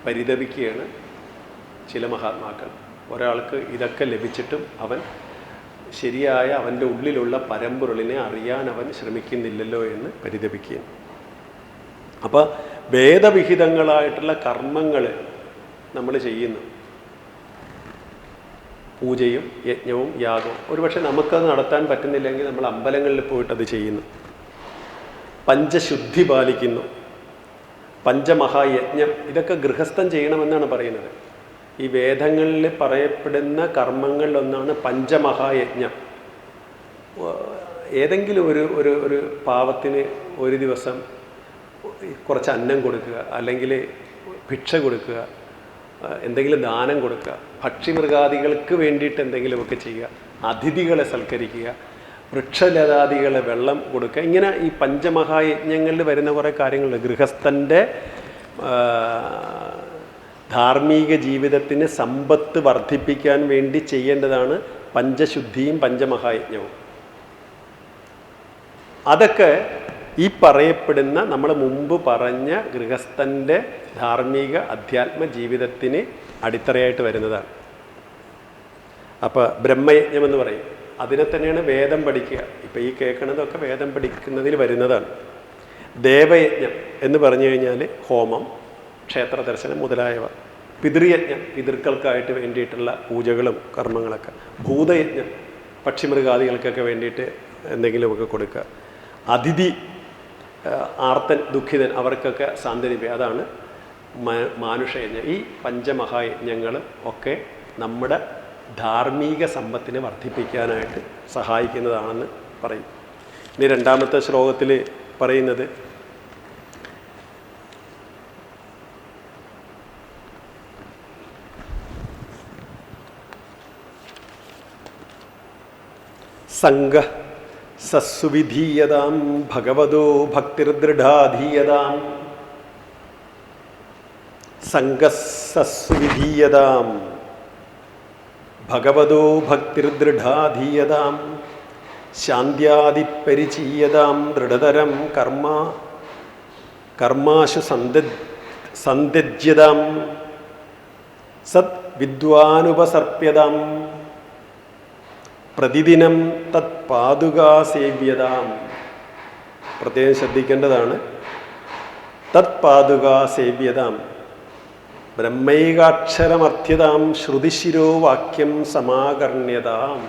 A: പരിതപിക്കുകയാണ് ചില മഹാത്മാക്കൾ. ഒരാൾക്ക് ഇതൊക്കെ ലഭിച്ചിട്ടും അവൻ ശരിയായ അവൻ്റെ ഉള്ളിലുള്ള പരമ്പൊരുളിനെ അറിയാൻ അവൻ ശ്രമിക്കുന്നില്ലല്ലോ എന്ന് പരിതപിക്കുകയാണ്. അപ്പോൾ വേദവിഹിതങ്ങളായിട്ടുള്ള കർമ്മങ്ങൾ നമ്മൾ ചെയ്യുന്നു. പൂജയും യജ്ഞവും യാഗവും. ഒരുപക്ഷെ നമുക്കത് നടത്താൻ പറ്റുന്നില്ലെങ്കിൽ നമ്മൾ അമ്പലങ്ങളിൽ പോയിട്ടത് ചെയ്യുന്നു. പഞ്ചശുദ്ധി പാലിക്കുന്നു. പഞ്ചമഹായജ്ഞം, ഇതൊക്കെ ഗൃഹസ്ഥൻ ചെയ്യണമെന്നാണ് പറയുന്നത്. ഈ വേദങ്ങളിൽ പറയപ്പെടുന്ന കർമ്മങ്ങളിലൊന്നാണ് പഞ്ചമഹായജ്ഞം. ഏതെങ്കിലും ഒരു പാവത്തിന് ഒരു ദിവസം കുറച്ച് അന്നം കൊടുക്കുക, അല്ലെങ്കിൽ ഭിക്ഷ കൊടുക്കുക, എന്തെങ്കിലും ദാനം കൊടുക്കുക, പക്ഷിമൃഗാദികൾക്ക് വേണ്ടിയിട്ട് എന്തെങ്കിലുമൊക്കെ ചെയ്യുക, അതിഥികളെ സൽക്കരിക്കുക, വൃക്ഷലതാദികളെ വെള്ളം കൊടുക്കുക. ഇങ്ങനെ ഈ പഞ്ചമഹായജ്ഞങ്ങളിൽ വരുന്ന കുറേ കാര്യങ്ങളുണ്ട്. ഗൃഹസ്ഥൻ്റെ ധാർമ്മിക ജീവിതത്തിന് സമ്പത്ത് വർദ്ധിപ്പിക്കാൻ വേണ്ടി ചെയ്യേണ്ടതാണ് പഞ്ചശുദ്ധിയും പഞ്ചമഹായജ്ഞവും. അതൊക്കെ ഈ പറയപ്പെടുന്ന നമ്മൾ മുമ്പ് പറഞ്ഞ ഗൃഹസ്ഥൻ്റെ ധാർമ്മിക അധ്യാത്മ ജീവിതത്തിന് അടിത്തറയായിട്ട് വരുന്നതാണ്. അപ്പോൾ ബ്രഹ്മയജ്ഞം എന്ന് പറയും. അതിനെ തന്നെയാണ് വേദം പഠിക്കുക. ഇപ്പോൾ ഈ കേൾക്കുന്നതൊക്കെ വേദം പഠിക്കുന്നതിൽ വരുന്നതാണ്. ദേവയജ്ഞം എന്ന് പറഞ്ഞു കഴിഞ്ഞാൽ ഹോമം, ക്ഷേത്ര ദർശനം മുതലായവ. പിതൃയജ്ഞം, പിതൃക്കൾക്കായിട്ട് വേണ്ടിയിട്ടുള്ള പൂജകളും കർമ്മങ്ങളൊക്കെ. ഭൂതയജ്ഞം, പക്ഷിമൃഗാദികൾക്കൊക്കെ വേണ്ടിയിട്ട് എന്തെങ്കിലുമൊക്കെ കൊടുക്കുക. അതിഥി, ആർത്തൻ, ദുഃഖിതൻ, അവർക്കൊക്കെ സാന്ത്വനിപ്പിക്കുക. അതാണ് മാനുഷയജ്ഞം. ഈ പഞ്ചമഹായജ്ഞങ്ങളും ഒക്കെ നമ്മുടെ ധാർമ്മിക സമ്പത്തിനെ വർദ്ധിപ്പിക്കാനായിട്ട് സഹായിക്കുന്നതാണെന്ന് പറയും. ഇനി രണ്ടാമത്തെ ശ്ലോകത്തിൽ പറയുന്നത് സംഘ സസ്സുവിധീയതാം ഭഗവതോ ഭക്തിർദൃഢാധീയതാം. സംഘസസ്സുവിധീയതാം ഭഗവതോ ഭക്തിർദൃഢാധീയതാം ശാന്ത്യാദിപരിചീയതാം ദൃഢതരം കർമാശു സന്ത്യജ്യതാം സത് വിദ്വാനുപസർപ്യതാം പ്രതിദിനം തത് പാദുകാസേവ്യതാം. പ്രത്യേകം ശ്രദ്ധിക്കേണ്ടതാണ്. തത് പാദുകാസേവ്യതാം ബ്രഹ്മൈകാക്ഷരമർത്ഥ്യതാം ശ്രുതിശിരോ വാക്യം സമാകർണ്യതാം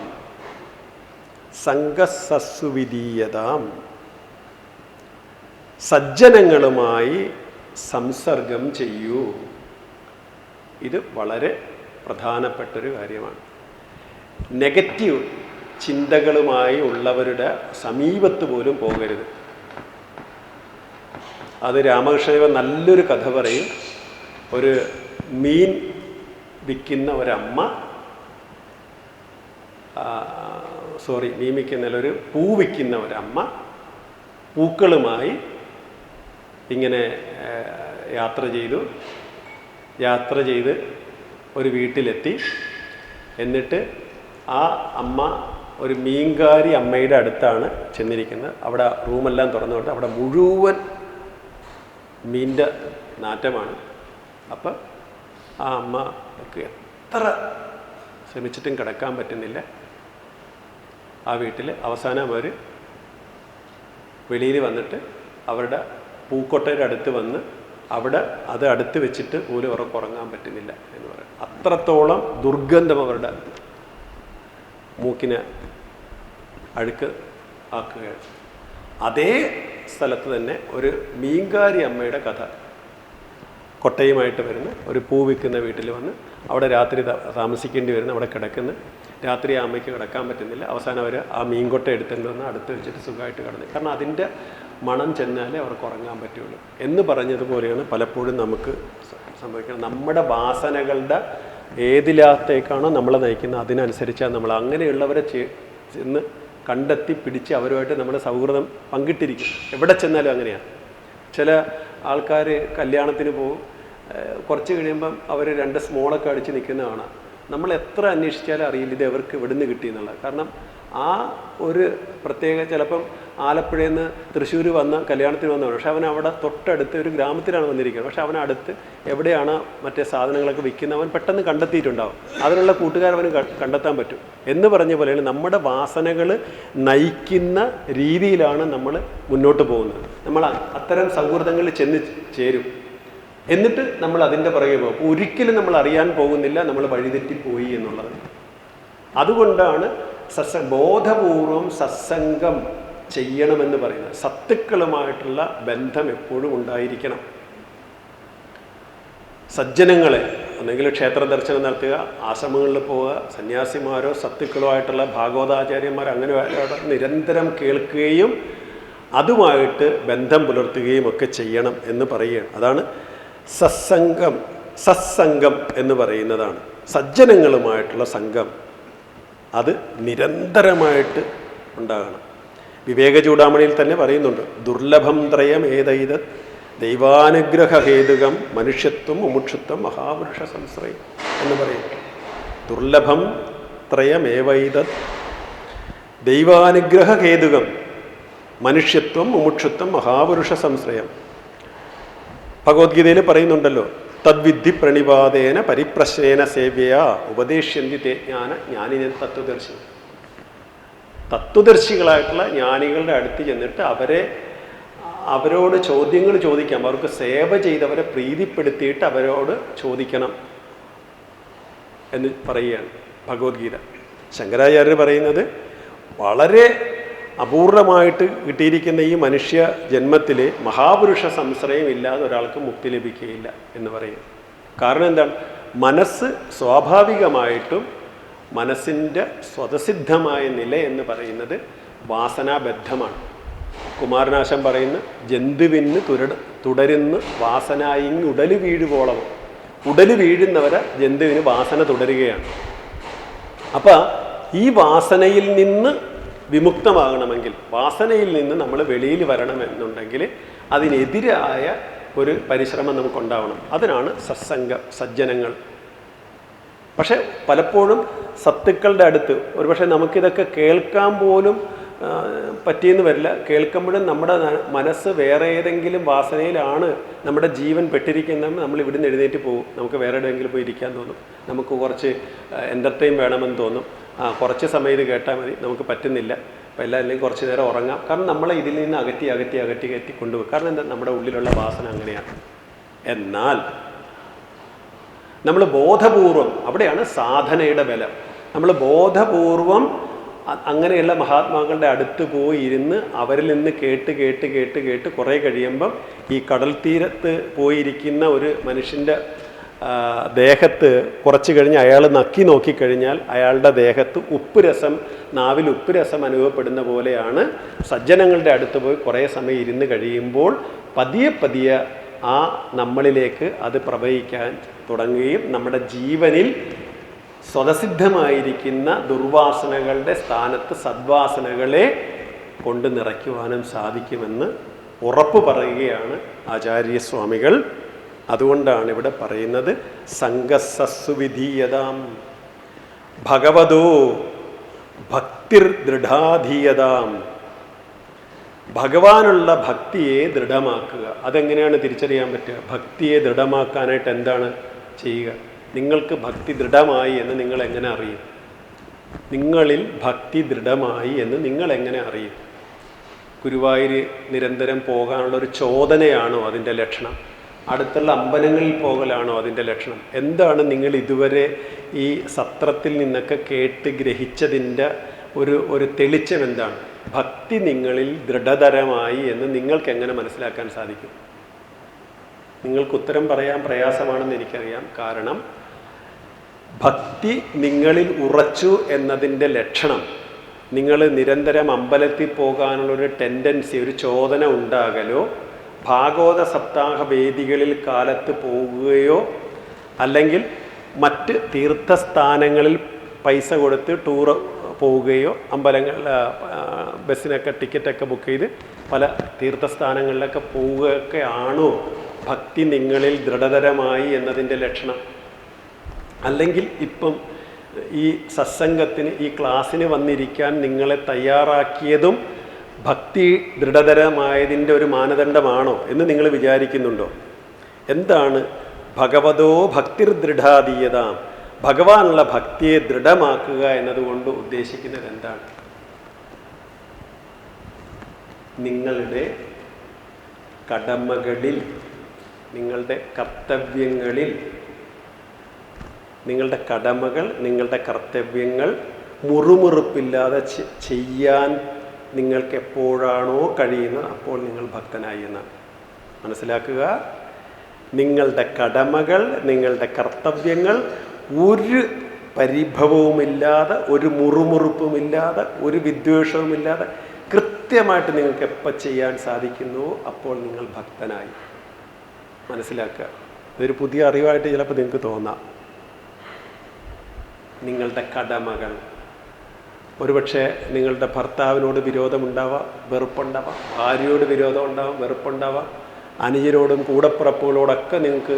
A: സംഘസസ്സുവിധീയതാം. സജ്ജനങ്ങളുമായി സംസർഗം ചെയ്യൂ. ഇത് വളരെ പ്രധാനപ്പെട്ടൊരു കാര്യമാണ്. നെഗറ്റീവ് ചിന്തകളുമായി ഉള്ളവരുടെ സമീപത്ത് പോലും പോകരുത്. അത് രാമകൃഷ്ണദേവ നല്ലൊരു കഥ പറയും. ഒരു മീൻ വിൽക്കുന്ന ഒരമ്മ, മീൻ വിൽക്കുന്നതിൽ ഒരു പൂ വിൽക്കുന്ന ഒരമ്മ പൂക്കളുമായി ഇങ്ങനെ യാത്ര ചെയ്ത് ഒരു വീട്ടിലെത്തി. എന്നിട്ട് ആ അമ്മ ഒരു മീൻകാരി അമ്മയുടെ അടുത്താണ് ചെന്നിരിക്കുന്നത്. അവിടെ റൂമെല്ലാം തുറന്നുകൊണ്ട് അവിടെ മുഴുവൻ മീൻ്റെ നാറ്റമാണ്. അപ്പം ആ അമ്മക്ക് എത്ര ശ്രമിച്ചിട്ടും കിടക്കാൻ പറ്റുന്നില്ല ആ വീട്ടിൽ. അവസാനം അവർ വെളിയിൽ വന്നിട്ട് അവരുടെ പൂക്കൊട്ടയുടെ അടുത്ത് വന്ന് അവിടെ അത് അടുത്ത് വെച്ചിട്ട് പോലും അവർക്ക് ഉറങ്ങാൻ പറ്റുന്നില്ല എന്ന് പറയും. അത്രത്തോളം ദുർഗന്ധം അവരുടെ മൂക്കിനെ അഴുക്ക് ആക്കുകയാണ്. അതേ സ്ഥലത്ത് തന്നെ ഒരു മീൻകാരി അമ്മയുടെ കഥ. കൊട്ടയുമായിട്ട് വരുന്ന ഒരു പൂ വിൽക്കുന്ന വീട്ടിൽ വന്ന് അവിടെ രാത്രി താമസിക്കേണ്ടി വരുന്ന, അവിടെ കിടക്കുന്ന. രാത്രി ആ അമ്മയ്ക്ക് കിടക്കാൻ പറ്റുന്നില്ല. അവസാനം അവർ ആ മീൻകൊട്ട എടുത്തുകൊണ്ട് വന്ന് അടുത്ത് വെച്ചിട്ട് സുഖമായിട്ട് കിടന്നു. കാരണം അതിൻ്റെ മണം ചെന്നാലേ അവർക്ക് ഉറങ്ങാൻ പറ്റുള്ളൂ എന്ന് പറഞ്ഞതുപോലെയാണ് പലപ്പോഴും നമുക്ക് സംഭവിക്കുന്നത്. നമ്മുടെ വാസനകളുടെ ഏതിലാത്തേക്കാണോ നമ്മളെ നയിക്കുന്നത് അതിനനുസരിച്ചാണ് നമ്മൾ അങ്ങനെയുള്ളവരെ ചെന്ന് കണ്ടെത്തി പിടിച്ച് അവരുമായിട്ട് നമ്മൾ സൗഹൃദം പങ്കിട്ടിരിക്കും. എവിടെ ചെന്നാലും അങ്ങനെയാണ്. ചില ആൾക്കാർ കല്യാണത്തിന് പോകും, കുറച്ച് കഴിയുമ്പം അവർ 2 സ്മോളൊക്കെ അടിച്ച് നിൽക്കുന്നതാണ്. നമ്മൾ എത്ര അന്വേഷിച്ചാലും അറിയില്ല ഇത് എവർക്ക് ഇവിടുന്ന് കിട്ടിയെന്നുള്ളത്. കാരണം ആ ഒരു പ്രത്യേക, ചിലപ്പം ആലപ്പുഴയിൽ നിന്ന് തൃശ്ശൂർ വന്ന കല്യാണത്തിന് വന്നതാണ്, പക്ഷെ അവൻ അവിടെ തൊട്ടടുത്ത് ഒരു ഗ്രാമത്തിലാണ് വന്നിരിക്കുന്നത്. പക്ഷെ അവനടുത്ത് എവിടെയാണ് മറ്റേ സാധനങ്ങളൊക്കെ വിൽക്കുന്നവൻ പെട്ടെന്ന് കണ്ടെത്തിയിട്ടുണ്ടാവും. അതിനുള്ള കൂട്ടുകാരവന് കണ്ടെത്താൻ പറ്റും എന്ന് പറഞ്ഞ പോലെയാണ് നമ്മുടെ വാസനകൾ നയിക്കുന്ന രീതിയിലാണ് നമ്മൾ മുന്നോട്ട് പോകുന്നത്. നമ്മൾ അത്തരം സൗഹൃദങ്ങളിൽ ചെന്ന് ചേരും, എന്നിട്ട് നമ്മൾ അതിൻ്റെ പുറകെ പോകും. ഒരിക്കലും നമ്മൾ അറിയാൻ പോകുന്നില്ല നമ്മൾ വഴിതെറ്റിപ്പോയി എന്നുള്ളത്. അതുകൊണ്ടാണ് ബോധപൂർവം സത്സംഗം ചെയ്യണമെന്ന് പറയുന്നത്. സത്തുക്കളുമായിട്ടുള്ള ബന്ധം എപ്പോഴും ഉണ്ടായിരിക്കണം. സജ്ജനങ്ങളെ ഒന്നെങ്കിൽ ക്ഷേത്ര ദർശനം നടത്തുക, ആശ്രമങ്ങളിൽ പോവുക, സന്യാസിമാരോ സത്തുക്കളോ ആയിട്ടുള്ള ഭാഗവതാചാര്യന്മാർ അങ്ങനെ നിരന്തരം കേൾക്കുകയും അതുമായിട്ട് ബന്ധം പുലർത്തുകയും ഒക്കെ ചെയ്യണം എന്ന് പറയുകയാണ്. അതാണ് സത്സംഗം എന്ന് പറയുന്നതാണ്. സജ്ജനങ്ങളുമായിട്ടുള്ള സംഘം അത് നിരന്തരമായിട്ട് ഉണ്ടാകണം. വിവേക ചൂടാമണിയിൽ തന്നെ പറയുന്നുണ്ട്, ദുർലഭം ത്രയം ഏതൈത് ദൈവാനുഗ്രഹഹേതുകം മനുഷ്യത്വം മുമുക്ഷുത്വം മഹാപുരുഷ സംശ്രയം എന്ന് പറയും. ദുർലഭം ത്രയമേവൈത് ദൈവാനുഗ്രഹഹേതുകം മനുഷ്യത്വം മുമുക്ഷുത്വം മഹാപുരുഷ സംശ്രയം. ഭഗവത്ഗീതയിൽ പറയുന്നുണ്ടല്ലോ, തദ്വിദ്ധി പ്രണിപാതേന പരിപ്രശ്നേന സേവ്യയാ ഉപദേശ്യന്തി തേ ജ്ഞാന ജ്ഞാനിനെ തത്വദർശി. തത്വദർശികളായിട്ടുള്ള ജ്ഞാനികളുടെ അടുത്ത് ചെന്നിട്ട് അവരോട് ചോദ്യങ്ങൾ ചോദിക്കാം. അവർക്ക് സേവ ചെയ്തവരെ പ്രീതിപ്പെടുത്തിയിട്ട് അവരോട് ചോദിക്കണം എന്ന് പറയുകയാണ് ഭഗവത്ഗീത. ശങ്കരാചാര്യർ പറയുന്നത് വളരെ അപൂർവമായിട്ട് കിട്ടിയിരിക്കുന്ന ഈ മനുഷ്യ ജന്മത്തിൽ മഹാപുരുഷ സംശ്രയം ഇല്ലാതെ ഒരാൾക്ക് മുക്തി ലഭിക്കുകയില്ല എന്ന് പറയും. കാരണം എന്താണ്? മനസ്സ് സ്വാഭാവികമായിട്ടും മനസ്സിൻ്റെ സ്വതസിദ്ധമായ നില എന്ന് പറയുന്നത് വാസനാബദ്ധമാണ്. കുമാരനാശൻ പറയുന്ന ജന്തുവിന് തുടരുന്ന വാസനായിങ് ഉടല് വീഴുവോളം. ഉടല് വീഴുന്നവരെ ജന്തുവിന് വാസന തുടരുകയാണ്. അപ്പം ഈ വാസനയിൽ നിന്ന് വിമുക്തമാകണമെങ്കിൽ, വാസനയിൽ നിന്ന് നമ്മൾ വെളിയിൽ വരണമെന്നുണ്ടെങ്കിൽ അതിനെതിരായ ഒരു പരിശ്രമം നമുക്കുണ്ടാവണം. അതിനാണ് സജ്ജനങ്ങൾ. പക്ഷെ പലപ്പോഴും സത്തുക്കളുടെ അടുത്ത് ഒരുപക്ഷെ നമുക്കിതൊക്കെ കേൾക്കാൻ പോലും പറ്റിയെന്ന് വരില്ല. കേൾക്കുമ്പോഴും നമ്മുടെ മനസ്സ് വേറെ ഏതെങ്കിലും വാസനയിലാണ് നമ്മുടെ ജീവൻ പെട്ടിരിക്കുന്നത്. നമ്മൾ ഇവിടുന്ന് എഴുന്നേറ്റ് പോകും, നമുക്ക് വേറെ എവിടെയെങ്കിലും പോയി ഇരിക്കാൻ തോന്നും, നമുക്ക് കുറച്ച് എൻ്റർടൈൻ വേണമെന്ന് തോന്നും. കുറച്ച് സമയം ഇത് കേട്ടാൽ മതി, നമുക്ക് പറ്റുന്നില്ല, അപ്പോൾ അല്ലെങ്കിൽ കുറച്ച് നേരം ഉറങ്ങാം. കാരണം നമ്മളെ ഇതിൽ നിന്ന് അകറ്റി കൊണ്ടുപോകും. കാരണം എന്താ? നമ്മുടെ ഉള്ളിലുള്ള വാസന അങ്ങനെയാണ്. എന്നാൽ നമ്മൾ ബോധപൂർവം, അവിടെയാണ് സാധനയുടെ ബലം. നമ്മൾ ബോധപൂർവം അങ്ങനെയുള്ള മഹാത്മാക്കളുടെ അടുത്ത് പോയി ഇരുന്ന് അവരിൽ നിന്ന് കേട്ട് കുറേ കഴിയുമ്പം ഈ കടൽ തീരത്ത് പോയിരിക്കുന്ന ഒരു മനുഷ്യൻ്റെ ദേഹത്ത് കുറച്ച് കഴിഞ്ഞ് അയാൾ നക്കി നോക്കിക്കഴിഞ്ഞാൽ അയാളുടെ ദേഹത്ത് നാവിൽ ഉപ്പ് രസം അനുഭവപ്പെടുന്ന പോലെയാണ്. സജ്ജനങ്ങളുടെ അടുത്ത് പോയി കുറേ സമയം ഇരുന്ന് കഴിയുമ്പോൾ പതിയെ ആ നമ്മളിലേക്ക് അത് പ്രവഹിക്കാൻ തുടങ്ങുകയും നമ്മുടെ ജീവനിൽ സ്വതസിദ്ധമായിരിക്കുന്ന ദുർവാസനകളുടെ സ്ഥാനത്ത് സദ്വാസനകളെ കൊണ്ട് നിറയ്ക്കുവാനും സാധിക്കുമെന്ന് ഉറപ്പ് പറയുകയാണ് ആചാര്യസ്വാമികൾ. അതുകൊണ്ടാണ് ഇവിടെ പറയുന്നത് സംഘസസ്സു വിധീയതാം ഭഗവതോ ഭക്തിർ ദൃഢാധീയതാം. ഭഗവാനുള്ള ഭക്തിയെ ദൃഢമാക്കുക. അതെങ്ങനെയാണ് തിരിച്ചറിയാൻ പറ്റുക? ഭക്തിയെ ദൃഢമാക്കാനായിട്ട് എന്താണ് ചെയ്യുക? നിങ്ങൾക്ക് ഭക്തി ദൃഢമായി എന്ന് നിങ്ങൾ എങ്ങനെ അറിയും? നിങ്ങളിൽ ഭക്തി ദൃഢമായി എന്ന് നിങ്ങൾ എങ്ങനെ അറിയും? ഗുരുവായൂർ നിരന്തരം പോകാനുള്ളൊരു ചോദനയാണോ അതിൻ്റെ ലക്ഷണം? അടുത്തുള്ള അമ്പലങ്ങളിൽ പോകലാണോ അതിൻ്റെ ലക്ഷണം? എന്താണ് നിങ്ങൾ ഇതുവരെ ഈ സത്രത്തിൽ നിന്നൊക്കെ കേട്ട് ഗ്രഹിച്ചതിൻ്റെ ഒരു തെളിച്ചം എന്താണ്? ഭക്തി നിങ്ങളിൽ ദൃഢതരമായി എന്ന് നിങ്ങൾക്ക് എങ്ങനെ മനസ്സിലാക്കാൻ സാധിക്കും? നിങ്ങൾക്ക് ഉത്തരം പറയാൻ പ്രയാസമാണെന്ന് എനിക്കറിയാം. കാരണം ഭക്തി നിങ്ങളിൽ ഉറച്ചു എന്നതിൻ്റെ ലക്ഷണം നിങ്ങൾ നിരന്തരം അമ്പലത്തിൽ പോകാനുള്ളൊരു ടെൻഡൻസി, ഒരു ചോദന ഉണ്ടാകലോ, ഭാഗവത സപ്താഹ വേദികളിൽ കാലത്ത് പോകുകയോ, അല്ലെങ്കിൽ മറ്റ് തീർത്ഥസ്ഥാനങ്ങളിൽ പൈസ കൊടുത്ത് ടൂർ പോവുകയോ, അമ്പലങ്ങൾ ബസ്സിനൊക്കെ ടിക്കറ്റൊക്കെ ബുക്ക് ചെയ്ത് പല തീർത്ഥസ്ഥാനങ്ങളിലൊക്കെ പോവുകയൊക്കെ ആണോ ഭക്തി നിങ്ങളിൽ ദൃഢതരമായി എന്നതിൻ്റെ ലക്ഷണം? അല്ലെങ്കിൽ ഇപ്പം ഈ സത്സംഗത്തിന്, ഈ ക്ലാസ്സിന് വന്നിരിക്കാൻ നിങ്ങളെ തയ്യാറാക്കിയതും ഭക്തി ദൃഢതരമായതിൻ്റെ ഒരു മാനദണ്ഡമാണോ എന്ന് നിങ്ങൾ വിചാരിക്കുന്നുണ്ടോ? എന്താണ് ഭഗവതോ ഭക്തിർദൃഢാതീയതാം, ഭഗവാനുള്ള ഭക്തിയെ ദൃഢമാക്കുക എന്നതുകൊണ്ട് ഉദ്ദേശിക്കുന്നത് എന്താണ്? നിങ്ങളുടെ കടമകളിൽ, നിങ്ങളുടെ കർത്തവ്യങ്ങളിൽ, നിങ്ങളുടെ കടമകൾ, നിങ്ങളുടെ കർത്തവ്യങ്ങൾ മുറുമുറുപ്പില്ലാതെ ചെയ്യാൻ നിങ്ങൾക്ക് എപ്പോഴാണോ കഴിയുന്നത് അപ്പോൾ നിങ്ങൾ ഭക്തനായി എന്നാണ് മനസ്സിലാക്കുക. നിങ്ങളുടെ കടമകൾ, നിങ്ങളുടെ കർത്തവ്യങ്ങൾ ഒരു പരിഭവവുമില്ലാതെ, ഒരു മുറുമുറുപ്പുമില്ലാതെ, ഒരു വിദ്വേഷവുമില്ലാതെ കൃത്യമായിട്ട് നിങ്ങൾക്ക് എപ്പോൾ ചെയ്യാൻ സാധിക്കുന്നുവോ അപ്പോൾ നിങ്ങൾ ഭക്തനായി. മനസ്സിലാക്കുക. ഇതൊരു പുതിയ അറിവായിട്ട് ചിലപ്പോൾ നിങ്ങൾക്ക് തോന്നാം. നിങ്ങളുടെ കടമകൾ, ഒരുപക്ഷെ നിങ്ങളുടെ ഭർത്താവിനോട് വിരോധമുണ്ടാവാം, വെറുപ്പുണ്ടാവാം, ഭാര്യയോട് വിരോധം ഉണ്ടാവാം, വെറുപ്പുണ്ടാവാം, അനുജരോടും കൂടപ്പിറപ്പുകളോടൊക്കെ നിങ്ങൾക്ക്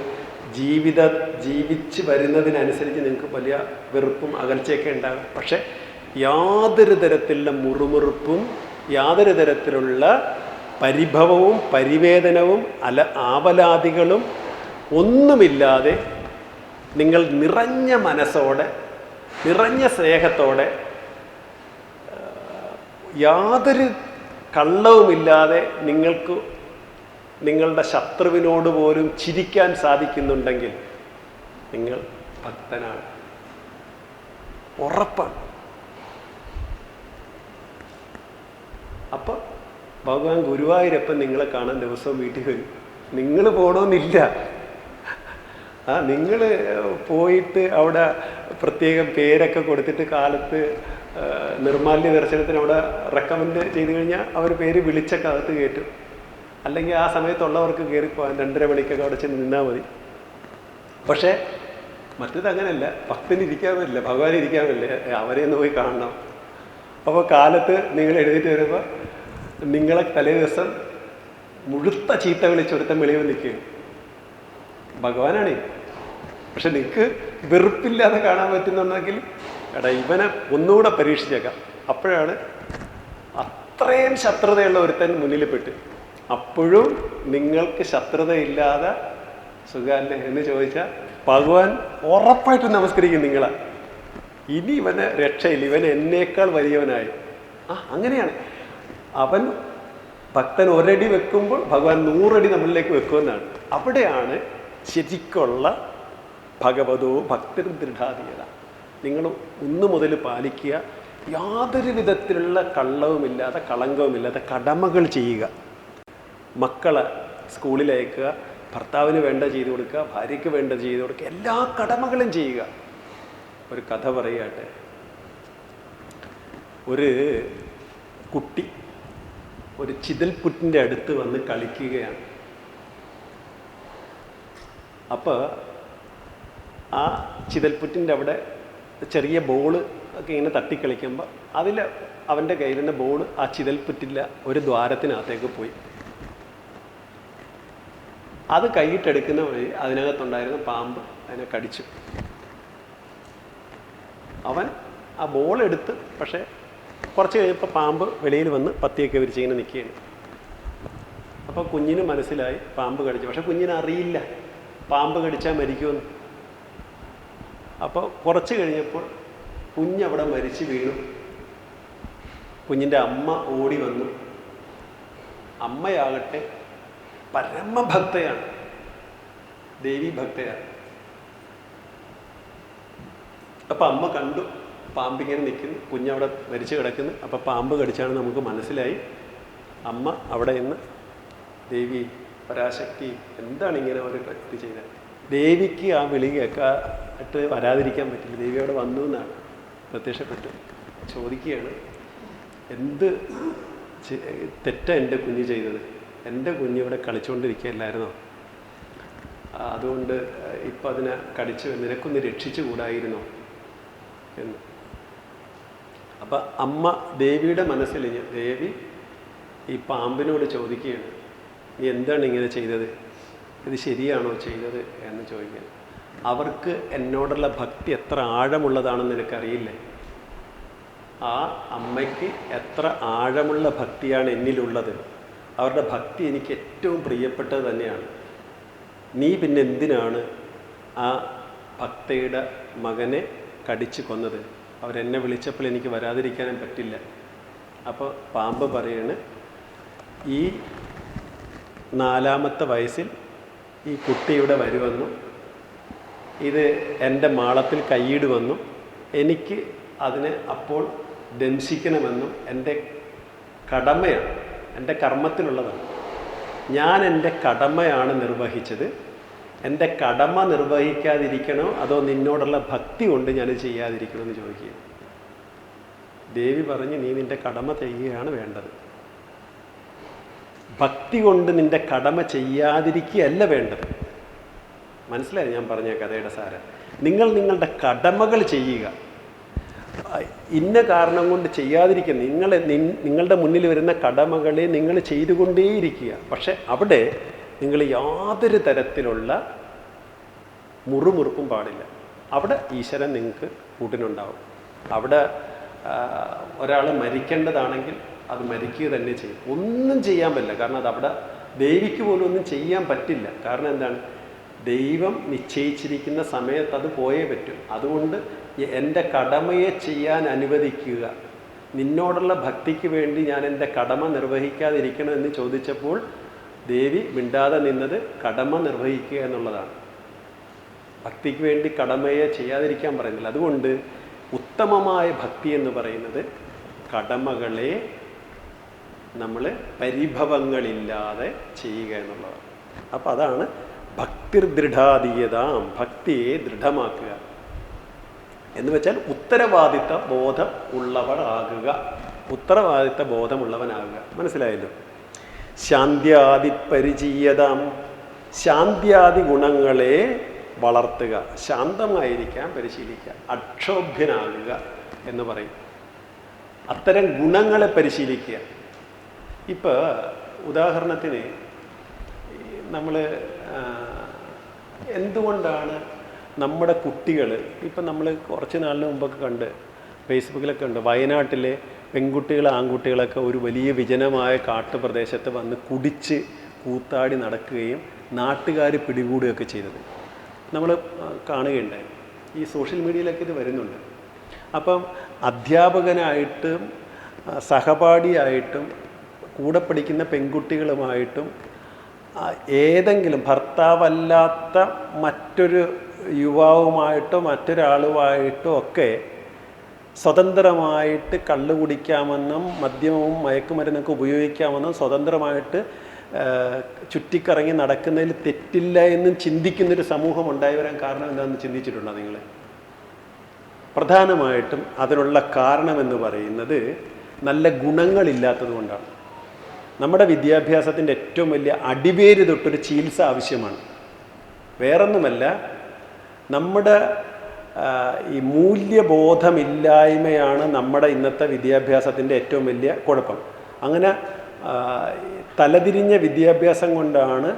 A: ജീവിച്ച് വരുന്നതിനനുസരിച്ച് നിങ്ങൾക്ക് വലിയ വെറുപ്പും അകൽച്ചയൊക്കെ ഉണ്ടാകും. പക്ഷെ യാതൊരു തരത്തിലുള്ള മുറുമുറുപ്പും, യാതൊരു തരത്തിലുള്ള പരിഭവവും പരിവേദനവും ആവലാദികളും ഒന്നുമില്ലാതെ നിങ്ങൾ നിറഞ്ഞ മനസ്സോടെ, നിറഞ്ഞ സ്നേഹത്തോടെ, യാതൊരു കള്ളവുമില്ലാതെ നിങ്ങൾക്ക് നിങ്ങളുടെ ശത്രുവിനോട് പോലും ചിരിക്കാൻ സാധിക്കുന്നുണ്ടെങ്കിൽ നിങ്ങൾ ഭക്തനാണ്, ഉറപ്പാണ്. അപ്പം ഭഗവാൻ ഗുരുവായൂരപ്പൻ നിങ്ങളെ കാണാൻ ദിവസവും വീട്ടിൽ വരും. നിങ്ങൾ പോകണമെന്നില്ല. നിങ്ങൾ പോയിട്ട് അവിടെ പ്രത്യേകം പേരൊക്കെ കൊടുത്തിട്ട് കാലത്ത് നിർമാല്യ ദർശനത്തിന് അവിടെ റെക്കമെൻഡ് ചെയ്ത് കഴിഞ്ഞാൽ അവർ പേര് വിളിച്ചൊക്കെ അകത്ത് കയറ്റും. അല്ലെങ്കിൽ ആ സമയത്തുള്ളവർക്ക് കയറിപ്പോകാൻ 2:30 മണിക്കൊക്കെ അവിടെ ചെന്ന് നിന്നാൽ മതി. പക്ഷേ മറ്റത് അങ്ങനെയല്ല. ഭക്തനിരിക്കാൻ പറ്റില്ല, ഭഗവാൻ ഇരിക്കാൻ പറ്റില്ല, അവരെ ഒന്ന് പോയി കാണണം. അപ്പോൾ കാലത്ത് നിങ്ങൾ എഴുതിയിട്ട് വരുമ്പോൾ നിങ്ങളെ തലേ ദിവസം മുഴുത്ത ചീത്ത വിളിച്ചൊരുത്തം വെളിയിൽ നിൽക്കുകയും ഭഗവാനാണ്. പക്ഷെ നിങ്ങൾക്ക് വെറുപ്പില്ലാതെ കാണാൻ പറ്റുന്നുണ്ടെങ്കിൽ എടാ ഇവനെ ഒന്നുകൂടെ പരീക്ഷിച്ചേക്കാം. അപ്പോഴാണ് അത്രയും ശത്രുതയുള്ള ഒരുത്തൻ മുന്നിൽ പെട്ട്, അപ്പോഴും നിങ്ങൾക്ക് ശത്രുതയില്ലാതെ സുഖാല്ലേ എന്ന് ചോദിച്ചാൽ ഭഗവാൻ ഉറപ്പായിട്ടും നമസ്കരിക്കും നിങ്ങളെ. ഇനി ഇവന് രക്ഷയില്ല, ഇവൻ എന്നേക്കാൾ വലിയവനായി. അങ്ങനെയാണ്. അവൻ ഭക്തൻ ഒരടി വെക്കുമ്പോൾ ഭഗവാൻ 100 അടി നമ്മളിലേക്ക് വെക്കുമെന്നാണ്. അവിടെയാണ് ശരിക്കുള്ള ഭഗവതോ ഭക്തി ദൃഢാതീയത. നിങ്ങൾ 1 മുതൽ പാലിക്കുക. യാതൊരു വിധത്തിലുള്ള കള്ളവുമില്ലാതെ, കളങ്കവുമില്ലാതെ കടമകൾ ചെയ്യുക. മക്കളെ സ്കൂളിൽ അയക്കുക, ഭർത്താവിന് വേണ്ട ചെയ്തു കൊടുക്കുക, ഭാര്യയ്ക്ക് വേണ്ട ചെയ്തു കൊടുക്കുക, എല്ലാ കടമകളും ചെയ്യുക. ഒരു കഥ പറയട്ടെ. ഒരു കുട്ടി ഒരു ചിതൽപുറ്റിൻ്റെ അടുത്ത് വന്ന് കളിക്കുകയാണ്. അപ്പോൾ ആ ചിതൽപുറ്റിൻ്റെ അവിടെ ചെറിയ ബോള് ഒക്കെ ഇങ്ങനെ തട്ടിക്കളിക്കുമ്പോൾ അതിൽ അവൻ്റെ കയ്യിൽ നിന്ന് ബോൾ ആ ചിതൽപുറ്റില്ല ഒരു ദ്വാരത്തിനകത്തേക്ക് പോയി. അത് കൈയിട്ടെടുക്കുന്ന വഴി അതിനകത്തുണ്ടായിരുന്ന പാമ്പ് അതിനെ കടിച്ചു. അവൻ ആ ബോൾ എടുത്ത്, പക്ഷേ കുറച്ച് കഴിഞ്ഞപ്പോൾ പാമ്പ് വെളിയിൽ വന്ന് പത്തിയൊക്കെ വിരിച്ചിങ്ങനെ നിൽക്കുകയാണ്. അപ്പോൾ കുഞ്ഞിന് മനസ്സിലായി പാമ്പ് കടിച്ചു. പക്ഷെ കുഞ്ഞിന് അറിയില്ല പാമ്പ് കടിച്ചാൽ മരിക്കുമെന്ന്. അപ്പോൾ കുറച്ച് കഴിഞ്ഞപ്പോൾ കുഞ്ഞവിടെ മരിച്ചു വീണു. കുഞ്ഞിൻ്റെ അമ്മ ഓടി വന്നു. അമ്മയാകട്ടെ പരമഭക്തയാണ്. ദേവി ഭക്തയാണ്. അപ്പം അമ്മ കണ്ടു പാമ്പിങ്ങനെ നിൽക്കുന്നു, കുഞ്ഞവിടെ മരിച്ചു കിടക്കുന്നു. അപ്പം പാമ്പ് കടിച്ചാണ് നമുക്ക് മനസ്സിലായി. അമ്മ അവിടെ നിന്ന് ദേവി പരാശക്തി എന്താണ് ഇങ്ങനെ ഒരു ഇത് ചെയ്തത്? ദേവിക്ക് ആ വിളി കേൾക്കാട്ട് വരാതിരിക്കാൻ പറ്റില്ല. ദേവി അവിടെ വന്നു എന്നാണ് പ്രത്യക്ഷപ്പെട്ടു ചോദിക്കുകയാണ്, എന്ത് തെറ്റാണ് എൻ്റെ കുഞ്ഞ് ചെയ്തത്? എൻ്റെ കുഞ്ഞ് ഇവിടെ കളിച്ചുകൊണ്ടിരിക്കുകയല്ലായിരുന്നോ? അതുകൊണ്ട് ഇപ്പം അതിനെ കടിച്ചു നിനക്കൊന്ന് രക്ഷിച്ചു കൂടായിരുന്നോ എന്ന്. അപ്പം അമ്മ ദേവിയുടെ മനസ്സിൽ, ദേവി ഈ പാമ്പിനോട് ചോദിക്കുകയാണ്, നീ എന്താണ് ഇങ്ങനെ ചെയ്തത്? ഇത് ശരിയാണോ ചെയ്തത് എന്ന് ചോദിക്കുക. അവർക്ക് എന്നോടുള്ള ഭക്തി എത്ര ആഴമുള്ളതാണെന്ന് നിനക്കറിയില്ലേ? ആ അമ്മയ്ക്ക് എത്ര ആഴമുള്ള ഭക്തിയാണ് എന്നിലുള്ളത്. അവരുടെ ഭക്തി എനിക്ക് ഏറ്റവും പ്രിയപ്പെട്ടത് തന്നെയാണ്. നീ പിന്നെ എന്തിനാണ് ആ ഭക്തയുടെ മകനെ കടിച്ചു കൊന്നത്? അവരെന്നെ വിളിച്ചപ്പോൾ എനിക്ക് വരാതിരിക്കാനും പറ്റില്ല. അപ്പോൾ പാമ്പ് പറയാണ്, ഈ 4ാമത്തെ വയസ്സിൽ ഈ കുട്ടിയുടെ വരുമെന്നും ഇത് എൻ്റെ മാളത്തിൽ കൈയിടുമെന്നും എനിക്ക് അതിനെ അപ്പോൾ ദംശിക്കണമെന്നും എൻ്റെ കടമയാണ്, എൻ്റെ കർമ്മത്തിലുള്ളതാണ്. ഞാൻ എൻ്റെ കടമയാണ് നിർവഹിച്ചത്. എൻ്റെ കടമ നിർവഹിക്കാതിരിക്കണോ അതോ നിന്നോടുള്ള ഭക്തി കൊണ്ട് ഞാൻ ചെയ്യാതിരിക്കണമെന്ന് ചോദിക്കുക. ദേവി പറഞ്ഞ്, നീ നിൻ്റെ കടമ ചെയ്യുകയാണ് വേണ്ടത്. ഭക്തി കൊണ്ട് നിൻ്റെ കടമ ചെയ്യാതിരിക്കുകയല്ല വേണ്ടത്. മനസ്സിലായി ഞാൻ പറഞ്ഞ കഥയുടെ സാരം? നിങ്ങൾ നിങ്ങളുടെ കടമകൾ ചെയ്യുക. ഇന്ന കാരണം കൊണ്ട് ചെയ്യാതിരിക്കുക. നിങ്ങളുടെ മുന്നിൽ വരുന്ന കടമകളെ നിങ്ങൾ ചെയ്തുകൊണ്ടേയിരിക്കുക. പക്ഷെ അവിടെ നിങ്ങൾ യാതൊരു തരത്തിലുള്ള മുറുമുറുപ്പും പാടില്ല. അവിടെ ഈശ്വരൻ നിങ്ങൾക്ക് കൂട്ടിനുണ്ടാവും. അവിടെ ഒരാൾ മരിക്കേണ്ടതാണെങ്കിൽ അത് മരിക്കുക തന്നെ ചെയ്യും. ഒന്നും ചെയ്യാൻ പറ്റില്ല. കാരണം അത് അവിടെ ദേവിക്ക് പോലും ഒന്നും ചെയ്യാൻ പറ്റില്ല. കാരണം എന്താണ്? ദൈവം നിശ്ചയിച്ചിരിക്കുന്ന സമയത്ത് അത് പോയേ പറ്റും. അതുകൊണ്ട് എൻ്റെ കടമയെ ചെയ്യാൻ അനുവദിക്കുക. നിന്നോടുള്ള ഭക്തിക്ക് വേണ്ടി ഞാൻ എൻ്റെ കടമ നിർവഹിക്കാതിരിക്കണമെന്ന് ചോദിച്ചപ്പോൾ ദേവി മിണ്ടാതെ നിന്നത് കടമ നിർവഹിക്കുക എന്നുള്ളതാണ്. ഭക്തിക്ക് വേണ്ടി കടമയെ ചെയ്യാതിരിക്കാൻ പറയുന്നില്ല. അതുകൊണ്ട് ഉത്തമമായ ഭക്തി എന്ന് പറയുന്നത് കടമകളെ നമ്മൾ പരിഭവങ്ങളില്ലാതെ ചെയ്യുക എന്നുള്ളതാണ്. അപ്പം അതാണ് ഭക്തിർദൃഢാതീയതാം, ഭക്തിയെ ദൃഢമാക്കുക എന്ന് വെച്ചാൽ ഉത്തരവാദിത്ത ബോധം ഉള്ളവരാകുക. ഉത്തരവാദിത്ത ബോധമുള്ളവനാകുക. മനസ്സിലായല്ലോ? ശാന്ത്യാദി പരിചീയതാം, ശാന്ത്യാദി ഗുണങ്ങളെ വളർത്തുക, ശാന്തമായിരിക്കാൻ പരിശീലിക്കുക, അക്ഷോഭ്യനാകുക എന്ന് പറയും. അത്തരം ഗുണങ്ങളെ പരിശീലിക്കുക. ഇപ്പോൾ ഉദാഹരണത്തിന് നമ്മൾ എന്തുകൊണ്ടാണ് നമ്മുടെ കുട്ടികൾ, ഇപ്പം നമ്മൾ കുറച്ച് നാളിന് മുമ്പൊക്കെ കണ്ട് ഫേസ്ബുക്കിലൊക്കെ ഉണ്ട്, വയനാട്ടിലെ പെൺകുട്ടികൾ ആൺകുട്ടികളൊക്കെ ഒരു വലിയ വിജനമായ കാട്ടുപ്രദേശത്ത് വന്ന് കുടിച്ച് കൂത്താടി നടക്കുകയും നാട്ടുകാർ പിടികൂടുകയൊക്കെ ചെയ്തത് നമ്മൾ കാണുകയുണ്ടായി. ഈ സോഷ്യൽ മീഡിയയിലൊക്കെ ഇത് വരുന്നുണ്ട്. അപ്പം അധ്യാപകനായിട്ടും സഹപാഠിയായിട്ടും കൂടെ പഠിക്കുന്ന പെൺകുട്ടികളുമായിട്ടും ഏതെങ്കിലും ഭർത്താവല്ലാത്ത മറ്റൊരു യുവാവുമായിട്ടോ മറ്റൊരാളുമായിട്ടോ ഒക്കെ സ്വതന്ത്രമായിട്ട് കള്ളു കുടിക്കാമെന്നും മദ്യവും മയക്കുമരുന്നൊക്കെ ഉപയോഗിക്കാമെന്നും സ്വതന്ത്രമായിട്ട് ചുറ്റിക്കറങ്ങി നടക്കുന്നതിൽ തെറ്റില്ല എന്നും ചിന്തിക്കുന്നൊരു സമൂഹം ഉണ്ടായി വരാൻ കാരണം എന്താണെന്ന് ചിന്തിച്ചിട്ടുണ്ടോ നിങ്ങൾ? പ്രധാനമായിട്ടും അതിനുള്ള കാരണമെന്ന് പറയുന്നത് നല്ല ഗുണങ്ങളില്ലാത്തത് കൊണ്ടാണ്. നമ്മുടെ വിദ്യാഭ്യാസത്തിൻ്റെ ഏറ്റവും വലിയ അടിവേര് തൊട്ടൊരു ചികിത്സ ആവശ്യമാണ്. വേറൊന്നുമല്ല, നമ്മുടെ ഈ മൂല്യബോധമില്ലായ്മയാണ് നമ്മുടെ ഇന്നത്തെ വിദ്യാഭ്യാസത്തിൻ്റെ ഏറ്റവും വലിയ കുഴപ്പം. അങ്ങനെ തലതിരിഞ്ഞ വിദ്യാഭ്യാസം കൊണ്ടാണ്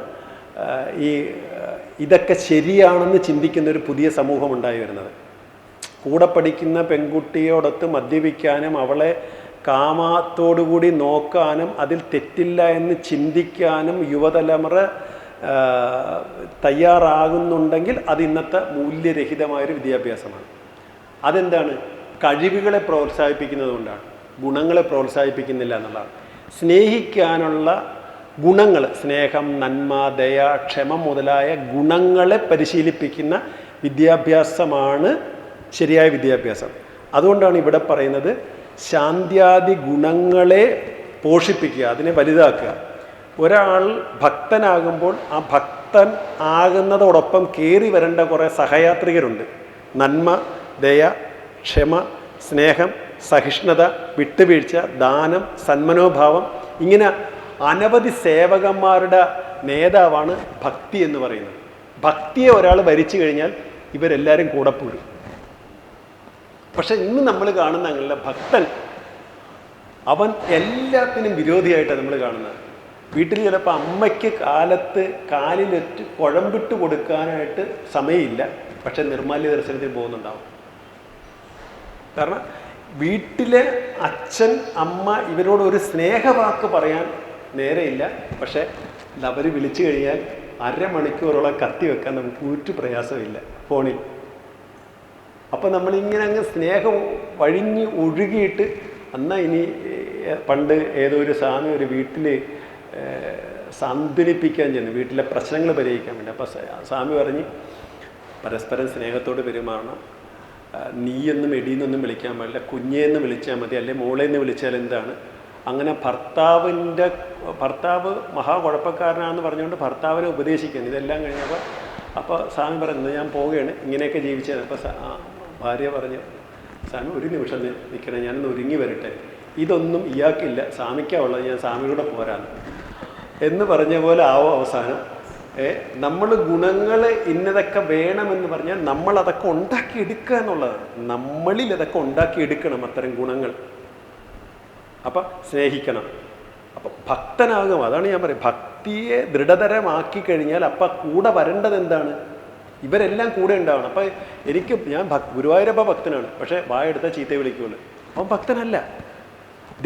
A: ഇതൊക്കെ ശരിയാണെന്ന് ചിന്തിക്കുന്നൊരു പുതിയ സമൂഹം ഉണ്ടായി വരുന്നത്. കൂടെ പഠിക്കുന്ന പെൺകുട്ടിയോടൊത്ത് മദ്യപിക്കാനും അവളെ കാമത്തോടുകൂടി നോക്കാനും അതിൽ തെറ്റില്ല എന്ന് ചിന്തിക്കാനും യുവതലമുറ തയ്യാറാകുന്നുണ്ടെങ്കിൽ അത് ഇന്നത്തെ മൂല്യരഹിതമായൊരു വിദ്യാഭ്യാസമാണ്. അതെന്താണ്? കഴിവുകളെ പ്രോത്സാഹിപ്പിക്കുന്നത് കൊണ്ടാണ്, ഗുണങ്ങളെ പ്രോത്സാഹിപ്പിക്കുന്നില്ല എന്നുള്ളതാണ്. സ്നേഹിക്കാനുള്ള ഗുണങ്ങൾ, സ്നേഹം, നന്മ, ദയ, ക്ഷമ മുതലായ ഗുണങ്ങളെ പരിശീലിപ്പിക്കുന്ന വിദ്യാഭ്യാസമാണ് ശരിയായ വിദ്യാഭ്യാസം. അതുകൊണ്ടാണ് ഇവിടെ പറയുന്നത് ശാന്ത്യാദി ഗുണങ്ങളെ പോഷിപ്പിക്കുക, അതിനെ വലുതാക്കുക. ഒരാൾ ഭക്തനാകുമ്പോൾ ആ ഭക്തൻ ആകുന്നതോടൊപ്പം കയറി വരേണ്ട കുറേ സഹയാത്രികരുണ്ട്. നന്മ, ദയ, ക്ഷമ, സ്നേഹം, സഹിഷ്ണുത, വിട്ടുവീഴ്ച, ദാനം, സന്മനോഭാവം, ഇങ്ങനെ അനവധി സേവകന്മാരുടെ നേതാവാണ് ഭക്തി എന്ന് പറയുന്നത്. ഭക്തിയെ ഒരാൾ ഭരിച്ചു കഴിഞ്ഞാൽ ഇവരെല്ലാവരും കൂടെ പോരും. പക്ഷെ ഇന്ന് നമ്മൾ കാണുന്ന അങ്ങനെയുള്ള ഭക്തൻ, അവൻ എല്ലാത്തിനും വിരോധിയായിട്ടാണ് നമ്മൾ കാണുന്നത്. വീട്ടിൽ ചിലപ്പോൾ അമ്മയ്ക്ക് കാലത്ത് കാലിലൊറ്റ് കുഴമ്പിട്ട് കൊടുക്കാനായിട്ട് സമയമില്ല, പക്ഷെ നിർമ്മാല്യ ദർശനത്തിന് പോകുന്നുണ്ടാവും. കാരണം വീട്ടിലെ അച്ഛൻ, അമ്മ ഇവരോട് ഒരു സ്നേഹവാക്ക് പറയാൻ നേരെയില്ല, പക്ഷെ അവർ വിളിച്ചു കഴിഞ്ഞാൽ അരമണിക്കൂറോളം കത്തി വെക്കാൻ നമുക്ക് ഒരു പ്രയാസമില്ല ഫോണിൽ. അപ്പം നമ്മളിങ്ങനെ അങ്ങ് സ്നേഹം വഴിഞ്ഞ് ഒഴുകിയിട്ട്, എന്നാൽ ഇനി പണ്ട് ഏതോ ഒരു സ്വാമി ഒരു വീട്ടിൽ സാന്ത്വനിപ്പിക്കാൻ ചെന്നു, വീട്ടിലെ പ്രശ്നങ്ങൾ പരിഹരിക്കാൻ വേണ്ടി. അപ്പം സ്വാമി പറഞ്ഞ് പരസ്പരം സ്നേഹത്തോട് പെരുമാറണം, നീയെന്നും എടീന്നൊന്നും വിളിക്കാൻ പാടില്ല, കുഞ്ഞേന്ന് വിളിച്ചാൽ മതി, അല്ലെ മോളേന്ന് വിളിച്ചാൽ എന്താണ്. അങ്ങനെ ഭർത്താവ് മഹാ കുഴപ്പക്കാരനാണെന്ന് പറഞ്ഞുകൊണ്ട് ഭർത്താവിനെ ഉപദേശിക്കുന്നു. ഇതെല്ലാം കഴിഞ്ഞപ്പോൾ അപ്പോൾ സ്വാമി പറയുന്നത് ഞാൻ പോവുകയാണ്, ഇങ്ങനെയൊക്കെ ജീവിച്ചത്. അപ്പോൾ ഭാര്യ പറഞ്ഞു, സ്വാമി ഒരു നിമിഷം നിൽക്കണം, ഞാനൊന്ന് ഒരുങ്ങി വരട്ടെ, ഇതൊന്നും ഇയാൾക്കില്ല, സ്വാമിക്കാവുള്ളത്, ഞാൻ സ്വാമിയുടെ പോരാന്ന് എന്ന് പറഞ്ഞ പോലെ ആവും അവസാനം. നമ്മൾ ഗുണങ്ങൾ ഇന്നതൊക്കെ വേണമെന്ന് പറഞ്ഞാൽ നമ്മളതൊക്കെ ഉണ്ടാക്കിയെടുക്കുക എന്നുള്ളതാണ്. നമ്മളിൽ അതൊക്കെ ഉണ്ടാക്കിയെടുക്കണം അത്തരം ഗുണങ്ങൾ. അപ്പം സ്നേഹിക്കണം, അപ്പം ഭക്തനാകും. അതാണ് ഞാൻ പറയും, ഭക്തിയെ ദൃഢതരമാക്കി കഴിഞ്ഞാൽ അപ്പം കൂടെ വരേണ്ടത് എന്താണ്? ഇവരെല്ലാം കൂടെ ഉണ്ടാവണം. അപ്പം ഞാൻ ഗുരുവായൂരപ്പ ഭക്തനാണ്, പക്ഷേ വായെടുത്താൽ ചീത്ത വിളിക്കുള്ളൂ, അവൻ ഭക്തനല്ല.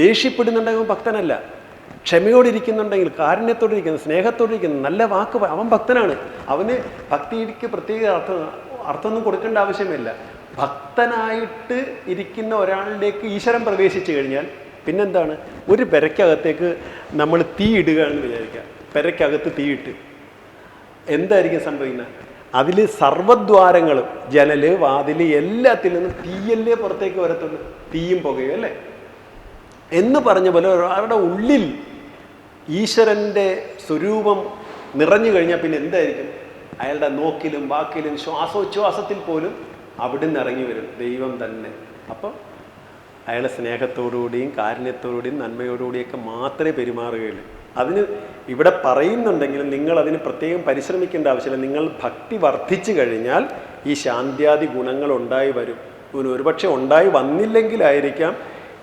A: ദേഷ്യപ്പെടുന്നുണ്ടെങ്കിൽ അവൻ ഭക്തനല്ല. ക്ഷമയോടിരിക്കുന്നുണ്ടെങ്കിൽ, കാരുണ്യത്തോടിരിക്കുന്നു, സ്നേഹത്തോടിരിക്കുന്നു, നല്ല വാക്ക്, അവൻ ഭക്തനാണ്. അവന് ഭക്തിക്ക് പ്രത്യേക അർത്ഥമൊന്നും കൊടുക്കേണ്ട ആവശ്യമില്ല. ഭക്തനായിട്ട് ഇരിക്കുന്ന ഒരാളിലേക്ക് ഈശ്വരൻ പ്രവേശിച്ചു കഴിഞ്ഞാൽ പിന്നെന്താണ്? ഒരു പെരയ്ക്കകത്തേക്ക് നമ്മൾ തീ ഇടുക എന്ന് വിചാരിക്കുക. പെരയ്ക്കകത്ത് തീയിട്ട് എന്തായിരിക്കും സംഭവിക്കുന്നത്? അതിൽ സർവദ്വാരങ്ങളും, ജനല്, വാതിൽ, എല്ലാത്തിൽ നിന്നും തീയല്ലേ പുറത്തേക്ക് വരത്തുള്ളൂ, തീയും പുകയും അല്ലേ എന്ന് പറഞ്ഞ പോലെ അവരുടെ ഉള്ളിൽ ഈശ്വരൻ്റെ സ്വരൂപം നിറഞ്ഞു കഴിഞ്ഞാൽ പിന്നെ എന്തായിരിക്കും? അയാളുടെ നോക്കിലും വാക്കിലും ശ്വാസോച്ഛ്വാസത്തിൽ പോലും അവിടുന്ന് ഇറങ്ങി വരും ദൈവം തന്നെ. അപ്പം അയാൾ സ്നേഹത്തോടുകൂടിയും കാരുണ്യത്തോടുകൂടിയും നന്മയോടുകൂടിയൊക്കെ മാത്രമേ പെരുമാറുകയുള്ളൂ. അതിന് ഇവിടെ പറയുന്നുണ്ടെങ്കിലും നിങ്ങൾ അതിന് പ്രത്യേകം പരിശ്രമിക്കേണ്ട ആവശ്യമില്ല. നിങ്ങൾ ഭക്തി വർദ്ധിച്ചു കഴിഞ്ഞാൽ ഈ ശാന്ത്യാദി ഗുണങ്ങൾ ഉണ്ടായി വരും. ഒരുപക്ഷെ ഉണ്ടായി വന്നില്ലെങ്കിലായിരിക്കാം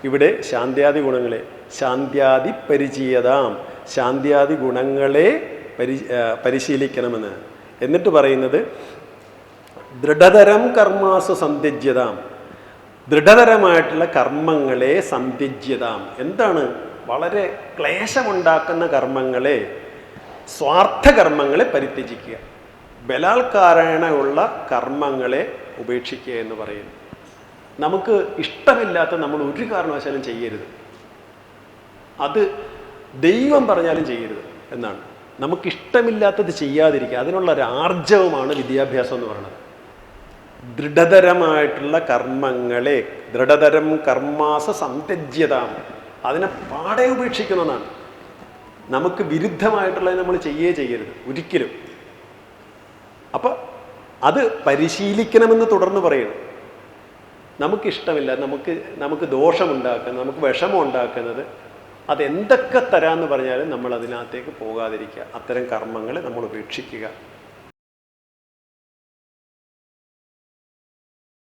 A: ഇവിടെ ശാന്ത്യാദി ഗുണങ്ങളെ, ശാന്ത്യാദി പരിചയതാം, ശാന്ത്യാദി ഗുണങ്ങളെ പരിശീലിക്കണമെന്ന്. എന്നിട്ട് പറയുന്നത് ദൃഢതരം കർമാസു സന്ത്യജ്യതാം, ദൃഢതരമായിട്ടുള്ള കർമ്മങ്ങളെ സന്ത്യജ്യതാം. എന്താണ്? വളരെ ക്ലേശമുണ്ടാക്കുന്ന കർമ്മങ്ങളെ, സ്വാർത്ഥകർമ്മങ്ങളെ പരിത്യജിക്കുക, ബലാത്കാരേണയുള്ള കർമ്മങ്ങളെ ഉപേക്ഷിക്കുക എന്ന് പറയുന്നു. നമുക്ക് ഇഷ്ടമില്ലാത്ത നമ്മൾ ഒരു കാരണവശാലും ചെയ്യരുത്. അത് ദൈവം പറഞ്ഞാലും ചെയ്യരുത് എന്നാണ്. നമുക്കിഷ്ടമില്ലാത്തത് ചെയ്യാതിരിക്കുക, അതിനുള്ള ഒരു ആർജവമാണ് വിദ്യാഭ്യാസം എന്ന് പറയുന്നത്. ദൃഢതരമായിട്ടുള്ള കർമ്മങ്ങളെ, ദൃഢതരം കർമാസ സന്ത്യജ്യതാം, അതിനെ പാടെ ഉപേക്ഷിക്കുന്നതാണ്. നമുക്ക് വിരുദ്ധമായിട്ടുള്ളത് നമ്മൾ ചെയ്യരുത് ഒരിക്കലും. അപ്പം അത് പരിശീലിക്കണമെന്ന് തുടർന്ന് പറയുന്നു. നമുക്കിഷ്ടമില്ല, നമുക്ക് ദോഷമുണ്ടാക്കുന്നത്, നമുക്ക് വിഷമം ഉണ്ടാക്കുന്നത്, അതെന്തൊക്കെ തരാമെന്ന് പറഞ്ഞാലും നമ്മൾ അതിനകത്തേക്ക് പോകാതിരിക്കുക, അത്തരം കർമ്മങ്ങളെ നമ്മൾ ഉപേക്ഷിക്കുക.